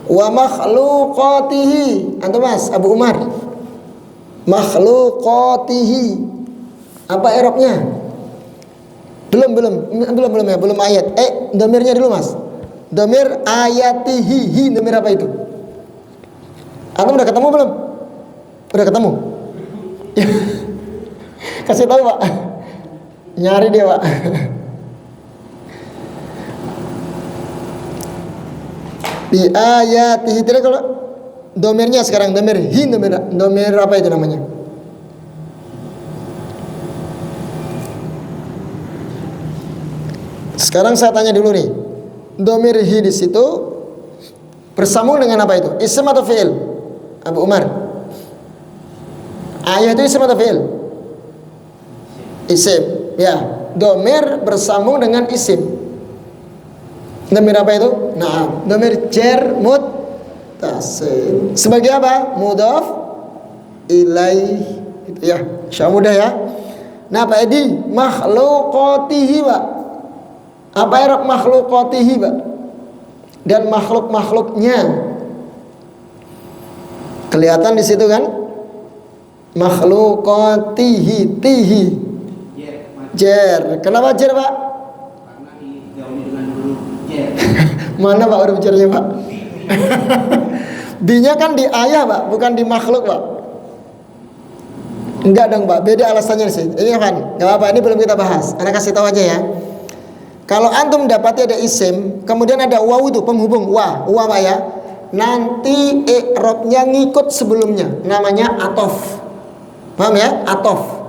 Speaker 1: Wa makhluqatihi. Antum Mas Abu Umar. Makhluqatihi. Apa i'rabnya? Belum ya, belum ayat. Dhamirnya dulu Mas. Dhamir ayatihi, hi dhamir apa itu? Antum udah ketemu belum? Udah ketemu? Kasih tahu Pak. Nyari dia Pak. Bi ayatihi. Tidak, kalau dhamirnya sekarang dhamir hi, dhamir apa itu namanya? Sekarang saya tanya dulu nih. Dhamir hi di situ bersambung dengan apa itu? Isim atau fi'il? Abu Umar. Ayat itu isim atau fi'il? Isim. Ya, dhamir bersambung dengan isim. Dhamir apa itu? Naam, dhamir jar muttasil. Sebagai apa? Mudhaf ilaih. Itu ya. Insya mudah ya. Nah, Pak Edi, makhluqatihi, Pak. Apa i'rab makhluqatihi, Pak? Dan makhluk-makhluknya. Kelihatan di situ kan? Makhluqatihi, tihi. Jer. Kenapa jer, Pak?
Speaker 2: Karena digauli dengan huruf jer.
Speaker 1: Mana Pak huruf jernya, Pak? Di-nya kan di ayah, Pak, bukan di makhluk, Pak. Enggak dong, Pak. Beda alasannya sih. Ini kan, enggak apa-apa, ini belum kita bahas. Ana kasih tahu aja ya. Kalau antum dapati ada isim, kemudian ada waw itu penghubung wa Pak ya. Nanti i'rabnya ngikut sebelumnya, namanya atof. Paham ya? Atof.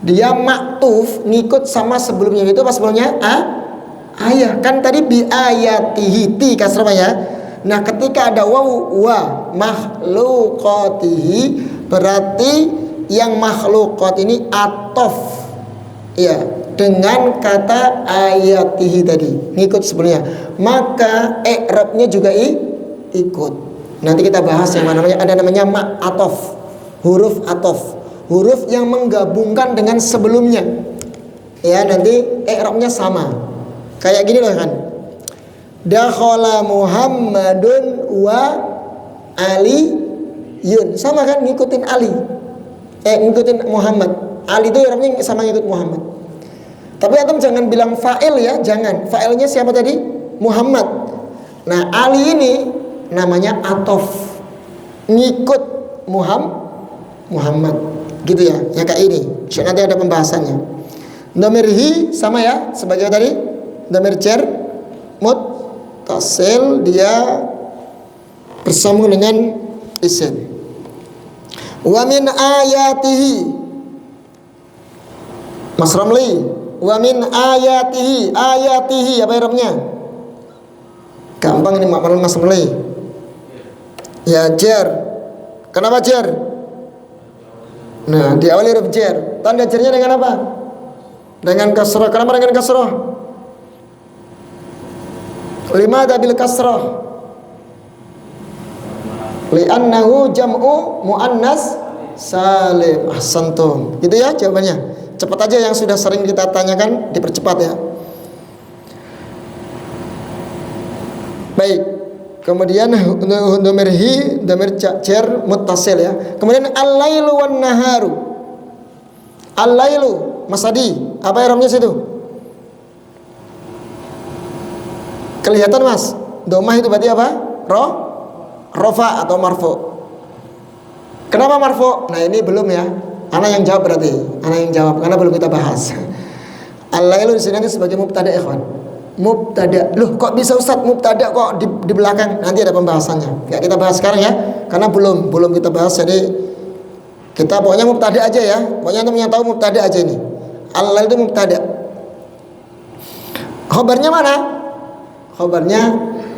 Speaker 1: Dia maktuf ngikut sama sebelumnya. Itu apa sebelumnya? Ayah. Kan tadi bi ayatihi, ti kasrah ya. Nah, ketika ada waw wa makhluqatihi, berarti yang makhluqat ini atof. Ya, dengan kata ayatihi tadi ngikut sebelumnya, maka i'rabnya juga ikut. Nanti kita bahas yang namanya ada namanya atof, huruf atof, huruf yang menggabungkan dengan sebelumnya. Ya, nanti i'rabnya sama. Kayak gini loh kan. Dakhala Muhammadun wa Aliyun. Sama kan, ngikutin Ali. Ngikutin Muhammad. Ali itu i'rabnya sama ngikut Muhammad. Tapi antum jangan bilang fa'il ya, jangan. Fa'ilnya siapa tadi? Muhammad. Nah, Ali ini namanya atof, ngikut Muhammad. Gitu ya. Ya kayak ini. Nanti ada pembahasannya. Dhamir hi sama ya, sebagai tadi dhamir jar muttasil, dia bersambung dengan isim. Wa min ayatihi, Mas Ramli, wa min ayatihi, ayatihi apa i'rabnya? Gampang ini Mas Ramli. Ya, jar. Kenapa jar? Nah, diawali huruf jar. Tanda jarnya dengan apa? Dengan kasrah. Kenapa dengan kasrah? Limadha bil kasrah? Li'annahu jam'u muannas salim. Ahsantum. Gitu ya jawabannya. Cepat aja, yang sudah sering kita tanyakan dipercepat ya. Baik. Kemudian dhamir hi, dhamir jar muttasil ya. Kemudian al-lailu wan naharu. Al-lailu, Mas Adi, apa i'rabnya situ? Kelihatan Mas? Domah itu berarti apa? Rofa atau marfu. Kenapa marfu? Nah, ini belum ya. Ana yang jawab berarti. Ana yang jawab karena belum kita bahas. Al-lailu di sini sebagai mubtada, ikhwan. Mubtada. Loh, kok bisa Ustaz mubtada kok di belakang? Nanti ada pembahasannya. Ya, kita bahas sekarang ya. Karena belum kita bahas, jadi kita pokoknya mubtada aja ya. Pokoknya antum yang tahu mubtada aja ini. Al-lailu itu mubtada. Khabarnya mana? Khabarnya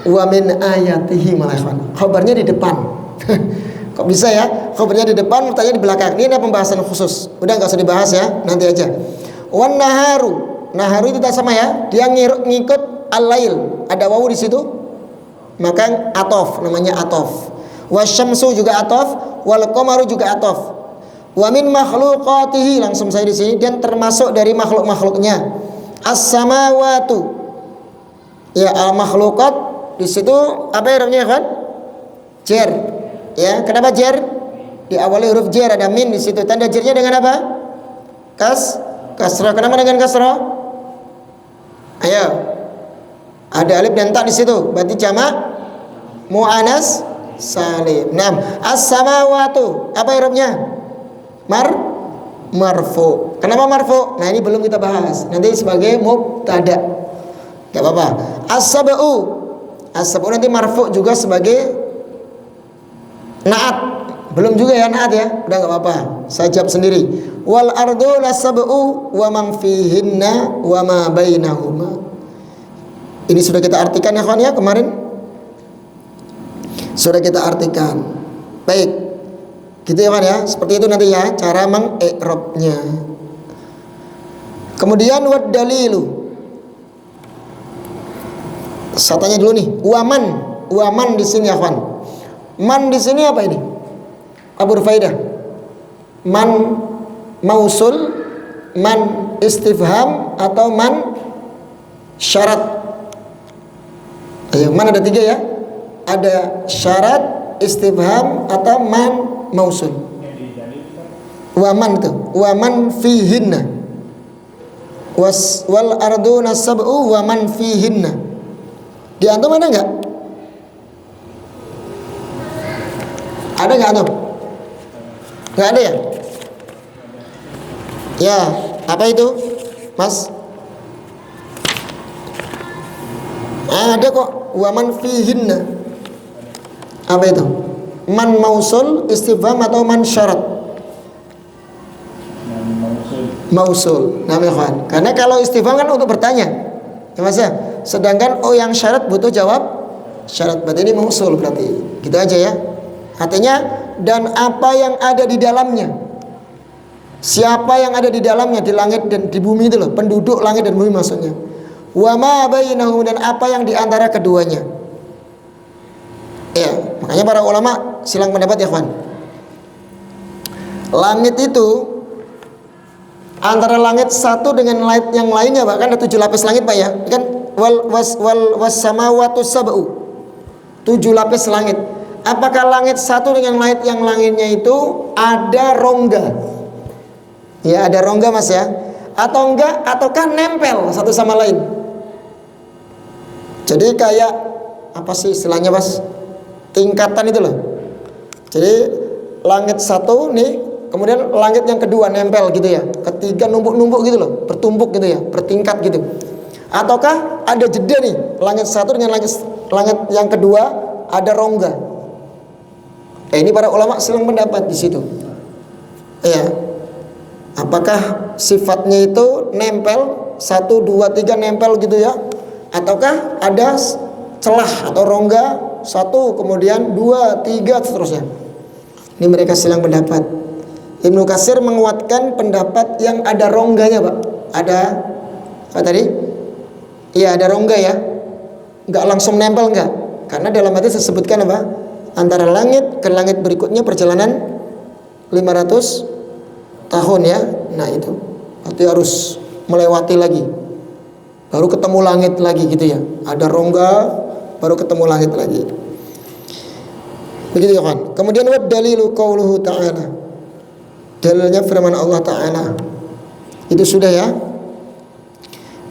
Speaker 1: wa min ayatihi, malah ikhwan. Khabarnya di depan. Kok bisa ya? Khabarnya di depan, mubtadanya di belakang. Ini ada pembahasan khusus. Udah enggak usah dibahas ya, nanti aja. Wan naharu. Naharu itu tak sama ya. Dia ngikut al-lail. Ada wawu di situ. Maka atof, namanya atof. Wasyamsu juga atof, wal qamaru juga atof. Wa min makhluqatihi, langsung saya di sini, dan termasuk dari makhluk-makhluknya. As-samawatu. Ya, al-makhluqat di situ apa i'rabnya kan? Jar. Ya, kenapa jar? Diawali huruf jar, ada min di situ. Tanda jarnya dengan apa? Kasrah. Kenapa dengan kasrah? Ayo. Ada alif dan ta di situ. Berarti jamak muannas salim. Naam. As-samawatu. Apa i'rabnya? Marfu. Kenapa marfu? Nah, ini belum kita bahas. Nanti sebagai mubtada. Enggak apa-apa. As-sab'u. As-sab'u nanti marfu juga sebagai naat. Belum juga ya naat ya. Udah enggak apa-apa. Saya jawab sendiri. Wal ardu lasab'u wa man fihinna wa ma bainahuma. Ini sudah kita artikan ya kawan ya kemarin. Sudah kita artikan. Baik. Gitu ya kawan ya. Seperti itu nanti ya cara mengi'rabnya. Kemudian wad dalilu. Saya tanya dulu nih, waman di sini ya kawan. Man di sini apa ini? Abu Rufaidah. Man mausul, man istifham atau man syarat? Ayo, man ada 3 ya. Ada syarat, istifham atau man mausul. Waman itu, waman fihinna. Wal arduna sab'u waman fihinna. Di antum ada enggak? Ada enggak antum? Enggak ada ya? Ya, apa itu? Mas? Ada kok, waman fihinna. Apa itu? Man mausul, istifham atau man syarat? Mausul. Nah, ikhwan. Karena kalau istifham kan untuk bertanya. Ya Mas ya. Sedangkan yang syarat butuh jawab syarat. Berarti ini mausul berarti. Gitu aja ya. Artinya dan apa yang ada di dalamnya. Siapa yang ada di dalamnya, di langit dan di bumi itu loh, penduduk langit dan bumi maksudnya. Wa ma bainahum, dan apa yang di antara keduanya. Ya, makanya para ulama silang pendapat ya, kawan. Langit itu antara langit satu dengan langit yang lainnya, bahkan ada 7 lapis langit Pak ya. Kan was samawati sab'u. 7 lapis langit. Apakah langit satu dengan langit yang lainnya itu ada rongga? Ya, ada rongga Mas ya. Atau enggak, ataukah nempel satu sama lain? Jadi kayak apa sih istilahnya Mas? Tingkatan itu loh. Jadi langit satu nih, kemudian langit yang kedua nempel gitu ya. Ketiga numpuk-numpuk gitu loh, bertumpuk gitu ya, bertingkat gitu. Ataukah ada jeda nih, langit satu dengan langit yang kedua ada rongga. Ini para ulama silang pendapat di situ. Ya. Apakah sifatnya itu nempel 1, 2, 3 nempel gitu ya? Ataukah ada celah atau rongga 1, kemudian 2, 3 seterusnya? Ini mereka silang pendapat. Ibnu Katsir menguatkan pendapat yang ada rongganya Pak. Ada apa tadi? Iya ada rongga ya. Enggak langsung nempel enggak. Karena dalam hadis disebutkan apa? Antara langit ke langit berikutnya perjalanan 500 tahun ya. Nah itu berarti harus melewati lagi, baru ketemu langit lagi gitu ya. Ada rongga baru ketemu langit lagi. Begitu ya kan. Kemudian wa dalilu qauluhu ta'ala. Dalilnya firman Allah Ta'ala. Itu sudah ya.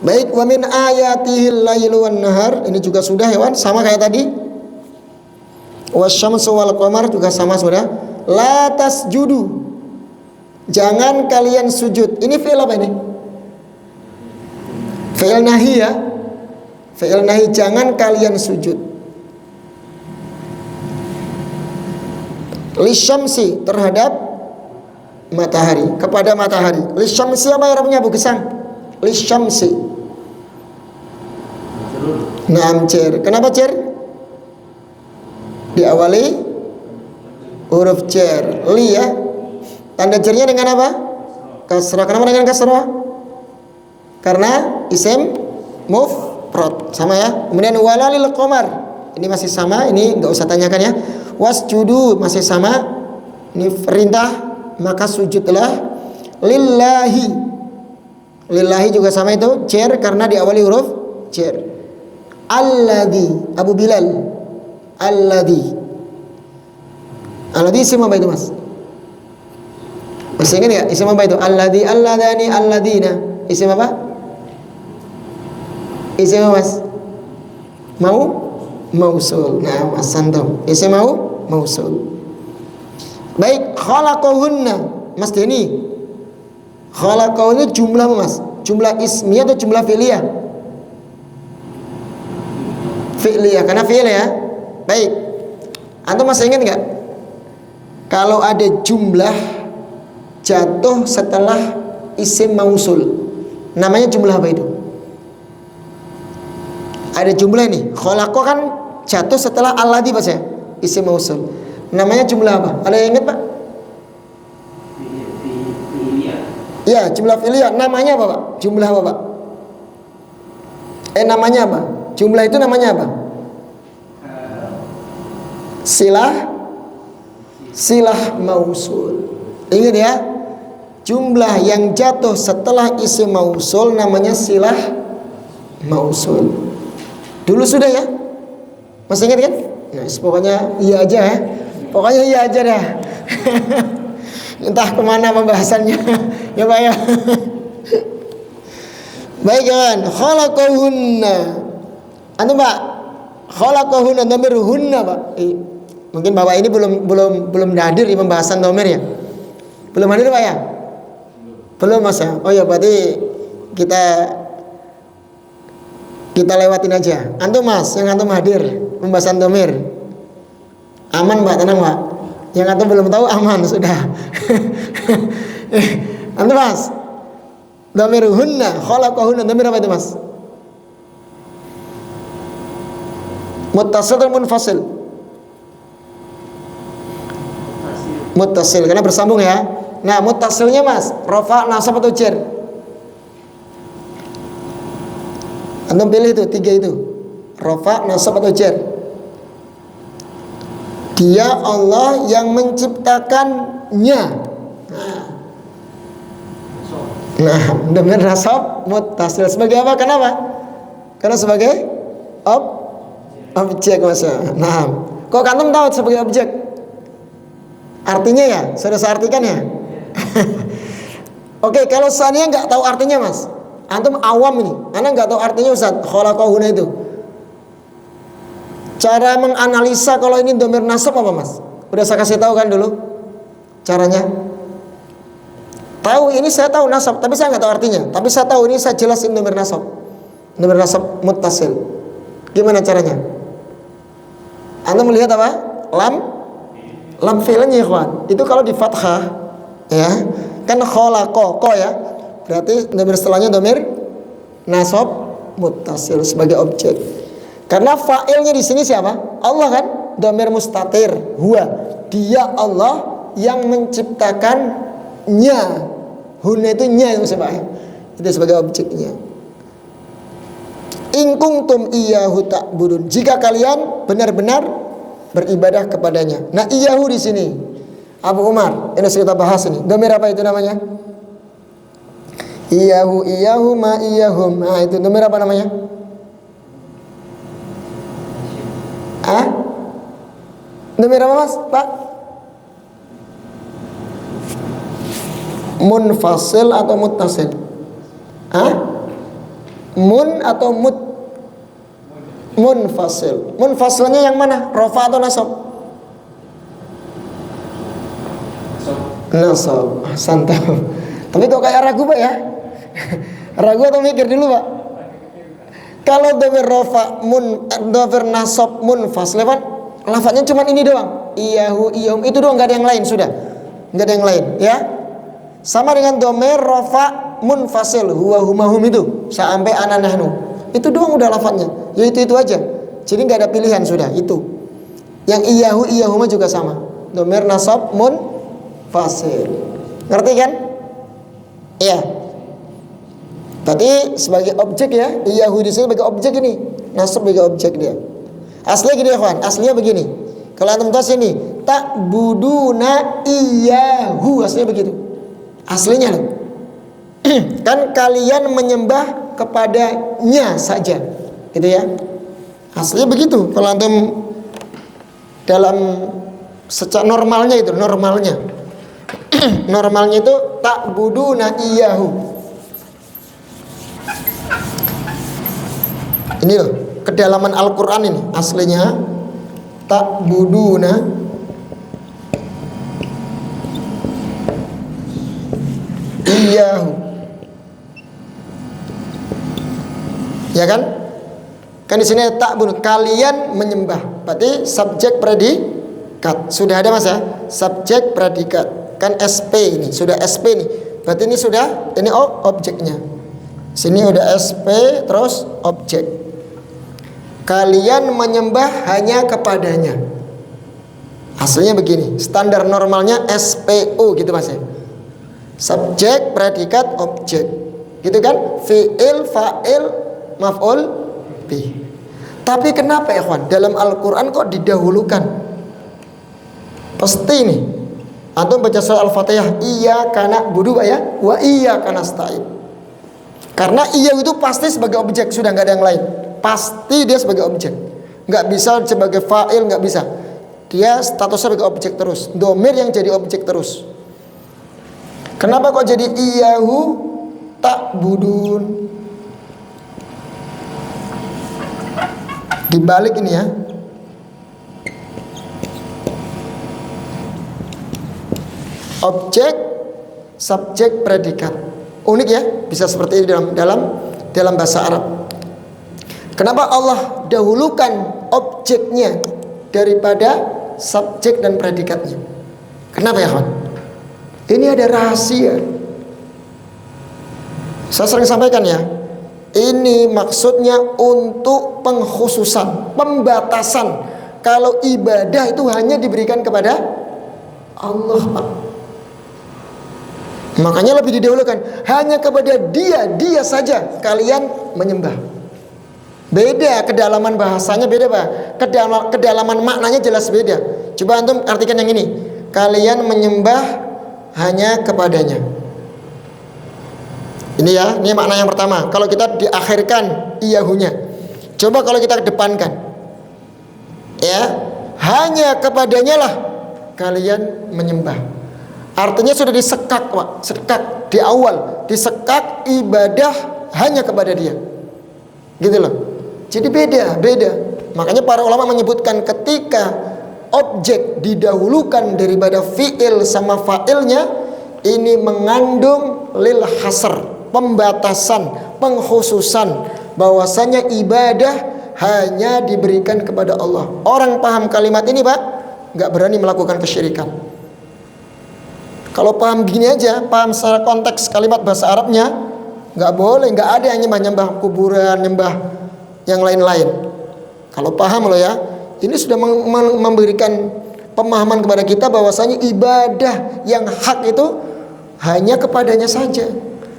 Speaker 1: Baik, wa min ayatihil lailu wan nahar. Ini juga sudah ya kan, sama kayak tadi. Wasyamsu wal qamar juga sama sudah. La tasjudu. Jangan kalian sujud. Ini fi'il apa ini? Fi'il nahi ya. Fi'il nahi, jangan kalian sujud. Lisyamsi, terhadap matahari, kepada matahari. Lisyamsi apa Arabnya Bu Gesang? Lisyamsi. Naam cer. Kenapa cer? Diawali huruf cer. Li ya. Tanda cernya dengan apa? Kasrah. Kenapa dengan kasrah? Karena isim mufrad. Sama ya. Kemudian walalil qamar. Ini masih sama, ini enggak usah tanyakan ya. Wasjudu masih sama. Ini perintah, maka sujudlah lillahi. Lillahi juga sama itu, cer karena diawali huruf cer. Alladzi, Abu Bilal. Alladzi. Alladzi isim apa itu Mas? Masih ingat nggak isim apa itu? Alladzi, alladani, alladina. Isim apa? Isim apa, Mas? Mausul. Nah, Mas Santom. Isim mausul. Baik, khalaqahunna. Mas Denny. Khalaqahunna jumlah apa, Mas? Jumlah ismiyah atau jumlah fi'liyah? Fi'liyah, karena fi'il ya. Baik. Antum masih ingat nggak? Kalau ada jumlah jatuh setelah isim mausul, namanya jumlah apa itu? Ada jumlah nih. Khalaqa kan jatuh setelah alladzi Pak ya, isim mausul. Namanya jumlah apa? Ada yang ingat Pak? Ya, jumlah fi'liyah. Namanya apa Pak? Jumlah apa Pak? Namanya apa? Jumlah itu namanya apa? Silah mausul. Ingat ya, jumlah yang jatuh setelah isim mausul namanya silah mausul. Dulu sudah ya? Masih ingat kan? Nah, pokoknya iya aja ya. Pokoknya iya aja dah. Entah kemana pembahasannya. Ya Pak ya. Baik kawan, khalaqahunna. Antum Pak, khalaqahunna dhamir hunna Pak. Mungkin Bapak ini belum hadir di pembahasan dhamir ya. Belum hadir Pak ya? Belum Mas ya? Oh ya, berarti kita lewatin aja. Antum Mas, yang antum hadir pembahasan dhamir. Aman Pak, tenang Pak. Yang antum belum tahu aman sudah. Antum Mas, dhamir hunna, khalaqahunna dhamir apa itu Mas? Muttasil atau munfasil? Muttasil, karena bersambung ya. Nah, muttasilnya Mas, rafa, nasab atau jar? Antum pilih itu, 3 itu. Rafa, nasab atau jar? Dia Allah yang menciptakannya. Nah, dhamir nasab muttasil sebagai apa? Kenapa? Karena sebagai objek Mas. Nah, kok antum tahu sebagai objek? Artinya ya, sudah saya artikan ya. Oke, kalau seandainya nggak tahu artinya Mas, antum awam ini, anda nggak tahu artinya Ustaz, khalaqahuna itu. Cara menganalisa kalau ini dhamir nasab apa Mas? Udah saya kasih tahu kan dulu caranya. Tahu ini saya tahu nasab, tapi saya nggak tahu artinya. Tapi saya tahu ini saya jelasin dhamir nasab muttasil. Gimana caranya? Antum melihat apa? Lam fi'ilnya ikhwan. Itu kalau di fathah ya, kan khalaqa ya. Berarti dhamir setelahnya dhamir nasab muttasil sebagai objek. Karena fa'ilnya di sini siapa? Allah kan? Dhamir mustatir, huwa. Dia Allah yang menciptakannya. Hunna itu nya itu sebab. Itu sebagai objeknya. In kuntum iyyahu ta'budun. Jika kalian benar-benar beribadah kepadanya. Nah, iyyahu di sini Abu Umar, ini kita bahas ini. Dhamir apa itu namanya? Iyyahu ma iyyahum. Nah, itu dhamir apa namanya? Dhamir apa Mas? Pak? Munfasil atau muttasil? Mun atau munfasil. Munfasilnya yang mana? Rafa atau nasab? Nasab. Santai. Tapi kok kayak ragu Pak ya? Ragu atau mikir dulu Pak? Kalau dhamir rafa dhamir nasab munfasil kan lafadznya cuma ini doang. Iyyahu iyyahum itu doang, enggak ada yang lain sudah. Enggak ada yang lain ya. Sama dengan dhamir rafa munfasil huwa huma hum itu sampai ana nahnu. Itu doang udah lafadznya. Ya itu aja. Jadi enggak ada pilihan sudah itu. Yang iyyahu iyyahuma juga sama. Dhamir nasab munfasil. Ngerti kan? Iya. Berarti sebagai objek ya, iyyahu di sini sebagai objek ini, nasab sebagai objek dia. Aslinya gini ya kawan, aslinya begini. Kalau antum tahu sini, ta'buduna iyyahu, aslinya begitu. Aslinya loh. Kan kalian menyembah kepadanya saja, gitu ya. Aslinya begitu. Kalau antum dalam secara normalnya itu, normalnya. Normalnya itu ta'buduna iyyahu. Ini loh, kedalaman Al-Qur'an ini aslinya ta'buduna iyyahu. Ya kan? Kan di sini ta'budun, kalian menyembah. Berarti subjek predikat. Sudah ada Mas ya? Subjek predikat. Kan SP ini, sudah SP nih. Berarti ini sudah, ini objeknya. Sini udah SP terus objek. Kalian menyembah hanya kepadanya. Aslinya begini, standar normalnya SPO gitu Mas ya. Subjek, predikat, objek. Gitu kan? Fi'il, fa'il, maf'ul bih. Tapi kenapa ya kawan? Dalam Al-Quran kok didahulukan? Pasti nih. Antum baca surah Al-Fatihah, iyyaka na'budu ya, wa iyyaka nasta'in. Karena iya itu pasti sebagai objek, sudah nggak ada yang lain. Pasti dia sebagai objek. Nggak bisa sebagai fa'il, nggak bisa. Dia statusnya sebagai objek terus. Domir yang jadi objek terus. Kenapa kok jadi iyyahu ta'budun? Dibalik ini ya. Objek, subjek, predikat. Unik ya, bisa seperti ini dalam bahasa Arab. Kenapa Allah dahulukan objeknya daripada subjek dan predikatnya? Kenapa ya kawan? Ini ada rahasia. Saya sering sampaikan ya. Ini maksudnya untuk pengkhususan, pembatasan. Kalau ibadah itu hanya diberikan kepada Allah, Pak. Makanya lebih didahulukan, hanya kepada dia saja kalian menyembah. Beda kedalaman bahasanya, beda Pak. Kedalaman maknanya jelas beda. Coba antum artikan yang ini. Kalian menyembah hanya kepadanya. Ini ya, ini makna yang pertama. Kalau kita diakhirkan iyahunya. Coba kalau kita kedepankan. Ya, hanya kepadanya lah kalian menyembah. Artinya sudah disekak, Pak. Sekak di awal, disekak ibadah hanya kepada dia. Gitu loh. Jadi beda. Makanya para ulama menyebutkan ketika objek didahulukan daripada fi'il sama fa'ilnya, ini mengandung lil hasr, pembatasan, pengkhususan, bahwasanya ibadah hanya diberikan kepada Allah. Orang paham kalimat ini, Pak, nggak berani melakukan kesyirikan. Kalau paham gini aja, paham secara konteks kalimat bahasa Arabnya, nggak boleh, nggak ada yang nyembah kuburan, nyembah yang lain-lain. Kalau paham loh ya, ini sudah memberikan pemahaman kepada kita bahwasanya ibadah yang hak itu hanya kepadanya saja.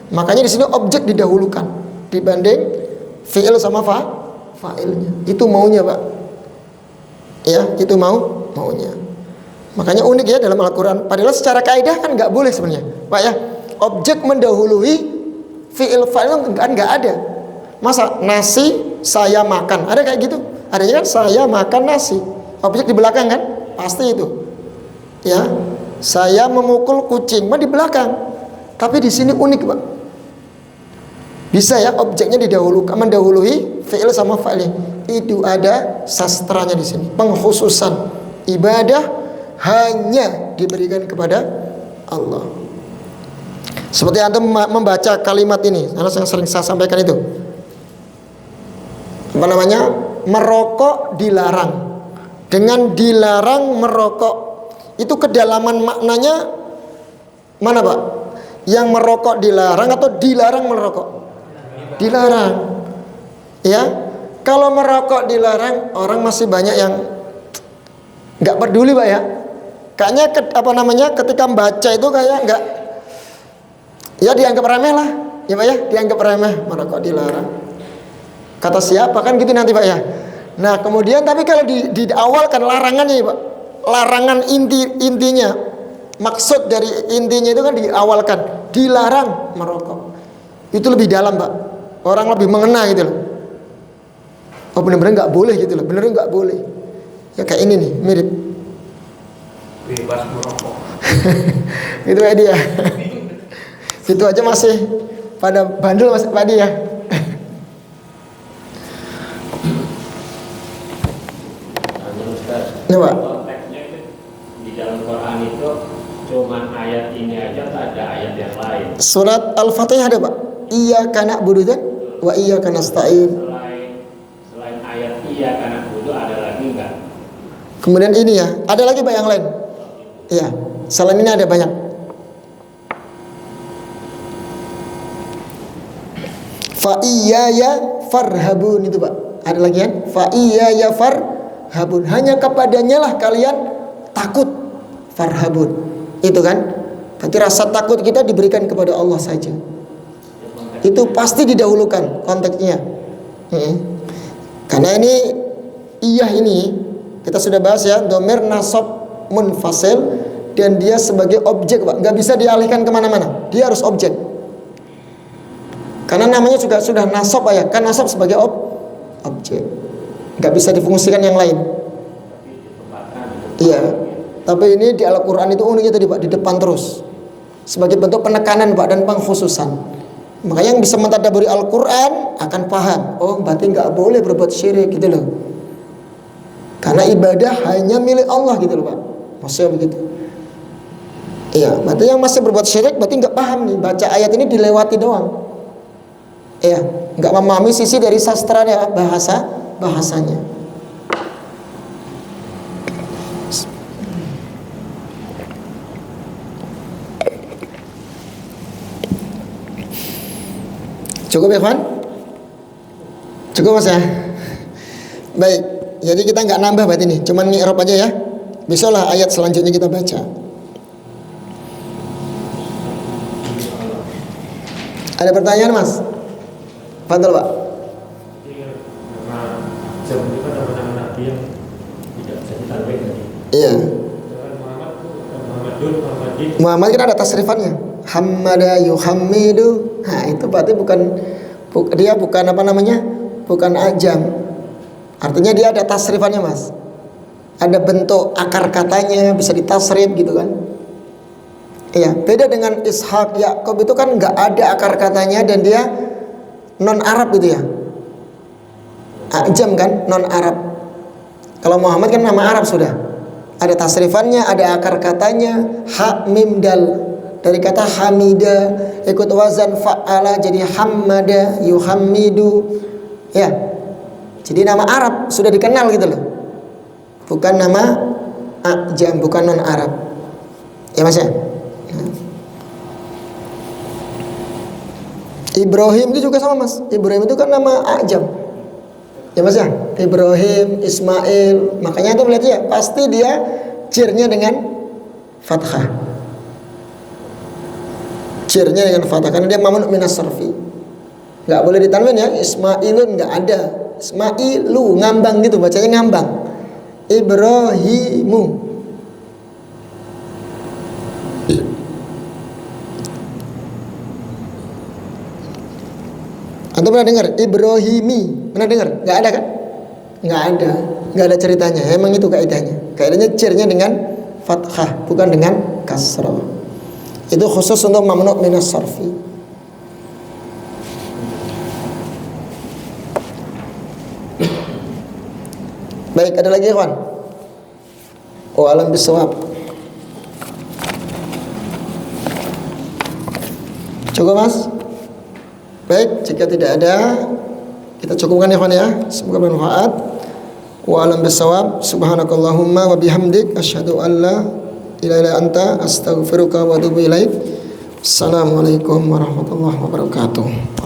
Speaker 1: Makanya di sini objek didahulukan dibanding fi'il sama fa'ilnya. Itu maunya, Pak. Ya, itu maunya. Makanya unik ya dalam Al-Quran. Padahal secara kaidah kan nggak boleh sebenarnya, Pak ya. Objek mendahului fi'il fa'il kan nggak ada. Masa nasi saya makan, ada kayak gitu? Adanya kan saya makan nasi. Objek di belakang kan? Pasti itu. Ya, saya memukul kucing, mah di belakang. Tapi di sini unik, Pak. Bisa ya objeknya didahulukan, mendahului fi'il sama fa'il. Itu ada sastranya di sini. Pengkhususan ibadah hanya diberikan kepada Allah. Seperti antum membaca kalimat ini, karena yang sering saya sampaikan itu. Apa namanya? Merokok dilarang. Dengan dilarang merokok, itu kedalaman maknanya mana, Pak? Yang merokok dilarang atau dilarang merokok? Dilarang. Ya. Kalau merokok dilarang, orang masih banyak yang nggak peduli, Pak ya. Kayaknya ketika membaca itu kayak nggak, ya dianggap remeh lah, ya Pak ya, dianggap remeh, merokok dilarang. Kata siapa kan gitu nanti, Pak ya. Nah kemudian tapi kalau di awal kan larangannya, Pak, larangan intinya, maksud dari intinya itu kan diawalkan, dilarang merokok. Itu lebih dalam, Pak. Orang lebih mengena gitu loh. Oh benar-benar nggak boleh gitu loh, benar nggak boleh. Ya kayak ini nih, mirip.
Speaker 3: Bebas merokok.
Speaker 1: Itu Pak Edi ya. Itu aja masih pada bandel Mas Pak Edi ya. Ya Pak.
Speaker 3: Konteksnya itu di dalam Quran itu cuma ayat ini aja, tak ada ayat yang lain.
Speaker 1: Surat Al-Fatihah ada Pak. Iyyaka na'budu wa iyyaka nasta'in.
Speaker 3: Selain ayat iya karena butuh ada lagi enggak?
Speaker 1: Kemudian ini ya, ada lagi Pak yang lain. Iya, selain ini ada banyak. Fa iyaya farhabun itu Pak. Ada lagi kan? Fa iyaya farhabun. Hanya kepadanya lah kalian takut. Farhabun. Itu kan? Berarti rasa takut kita diberikan kepada Allah saja. Itu pasti didahulukan konteksnya. Karena ini iyah ini kita sudah bahas ya, domir nasab munfasil dan dia sebagai objek Pak, nggak bisa dialihkan kemana-mana, dia harus objek. Karena namanya juga sudah nasab ya, kan nasab sebagai objek, nggak bisa difungsikan yang lain. Iya, tapi ini di Al-Quran itu uniknya tadi Pak, di depan terus sebagai bentuk penekanan Pak dan pengkhususan. Makanya yang bisa mentadaburi Al-Quran akan paham, oh berarti nggak boleh berbuat syirik gitu loh. Karena ibadah hanya milik Allah gitu loh Pak. Maksudnya begitu. Iya, berarti yang masih berbuat syirik berarti nggak paham nih. Baca ayat ini dilewati doang. Iya, nggak memahami sisi dari sastranya, bahasanya. Cukup ya Ikhwan? Cukup Mas ya? Baik, jadi kita nggak nambah berarti ini, cuman ngi'rab aja ya. Besoklah ayat selanjutnya kita baca. Ada pertanyaan Mas? Fadhal Pak.
Speaker 3: Karena sebutkan nama-nama Nabi yang tidak bisa ditarwih tadi.
Speaker 1: Iya.
Speaker 3: Muhammad itu Muhammadun, Muhammadin.
Speaker 1: Muhammad kan ada tasrifannya. Hammada yuhammidu. Nah, itu berarti dia bukan apa namanya? Bukan ajam. Artinya dia ada tasrifannya Mas. Ada bentuk akar katanya, bisa ditasrif gitu kan. Iya, beda dengan Ishak, Yakub itu kan nggak ada akar katanya dan dia non Arab gitu ya. Ajam kan, non Arab. Kalau Muhammad kan nama Arab sudah. Ada tasrifannya, ada akar katanya, ha mim dal. Dari kata hamida ikut wazan fa'ala jadi hammada yuhammidu. Ya. Jadi nama Arab sudah dikenal gitu loh. Bukan nama ajam, bukan non Arab. Ya Mas ya? Ibrahim itu juga sama Mas. Ibrahim itu kan nama ajam. Ya Mas ya? Ibrahim, Ismail. Makanya itu melihat ya, pasti dia cirnya dengan fathah. Cirnya dengan fathah karena dia mamnu minas sarfi. Enggak boleh ditanwin ya. Ismailun enggak ada. Ismailu ngambang gitu, bacanya ngambang. Ibrahimu. Antum pernah dengar Ibrahimi? Pernah dengar? Enggak ada kan? Enggak ada. Enggak ada ceritanya. Emang itu kaidahnya. Kaidahnya cirnya dengan fathah, bukan dengan kasrah. Itu khusus untuk mamnu minas sarfi. Baik, ada lagi kawan? Oh, alam bisawab. Cukup Mas? Baik, jika tidak ada kita cukupkan ya kawan ya. Semoga bermanfaat. Wa alam bisawab. Subhanakallahumma wa bihamdik asyhadu an la ilaha illa anta astaghfiruka wa atubu ilaik. Assalamualaikum warahmatullahi wabarakatuh.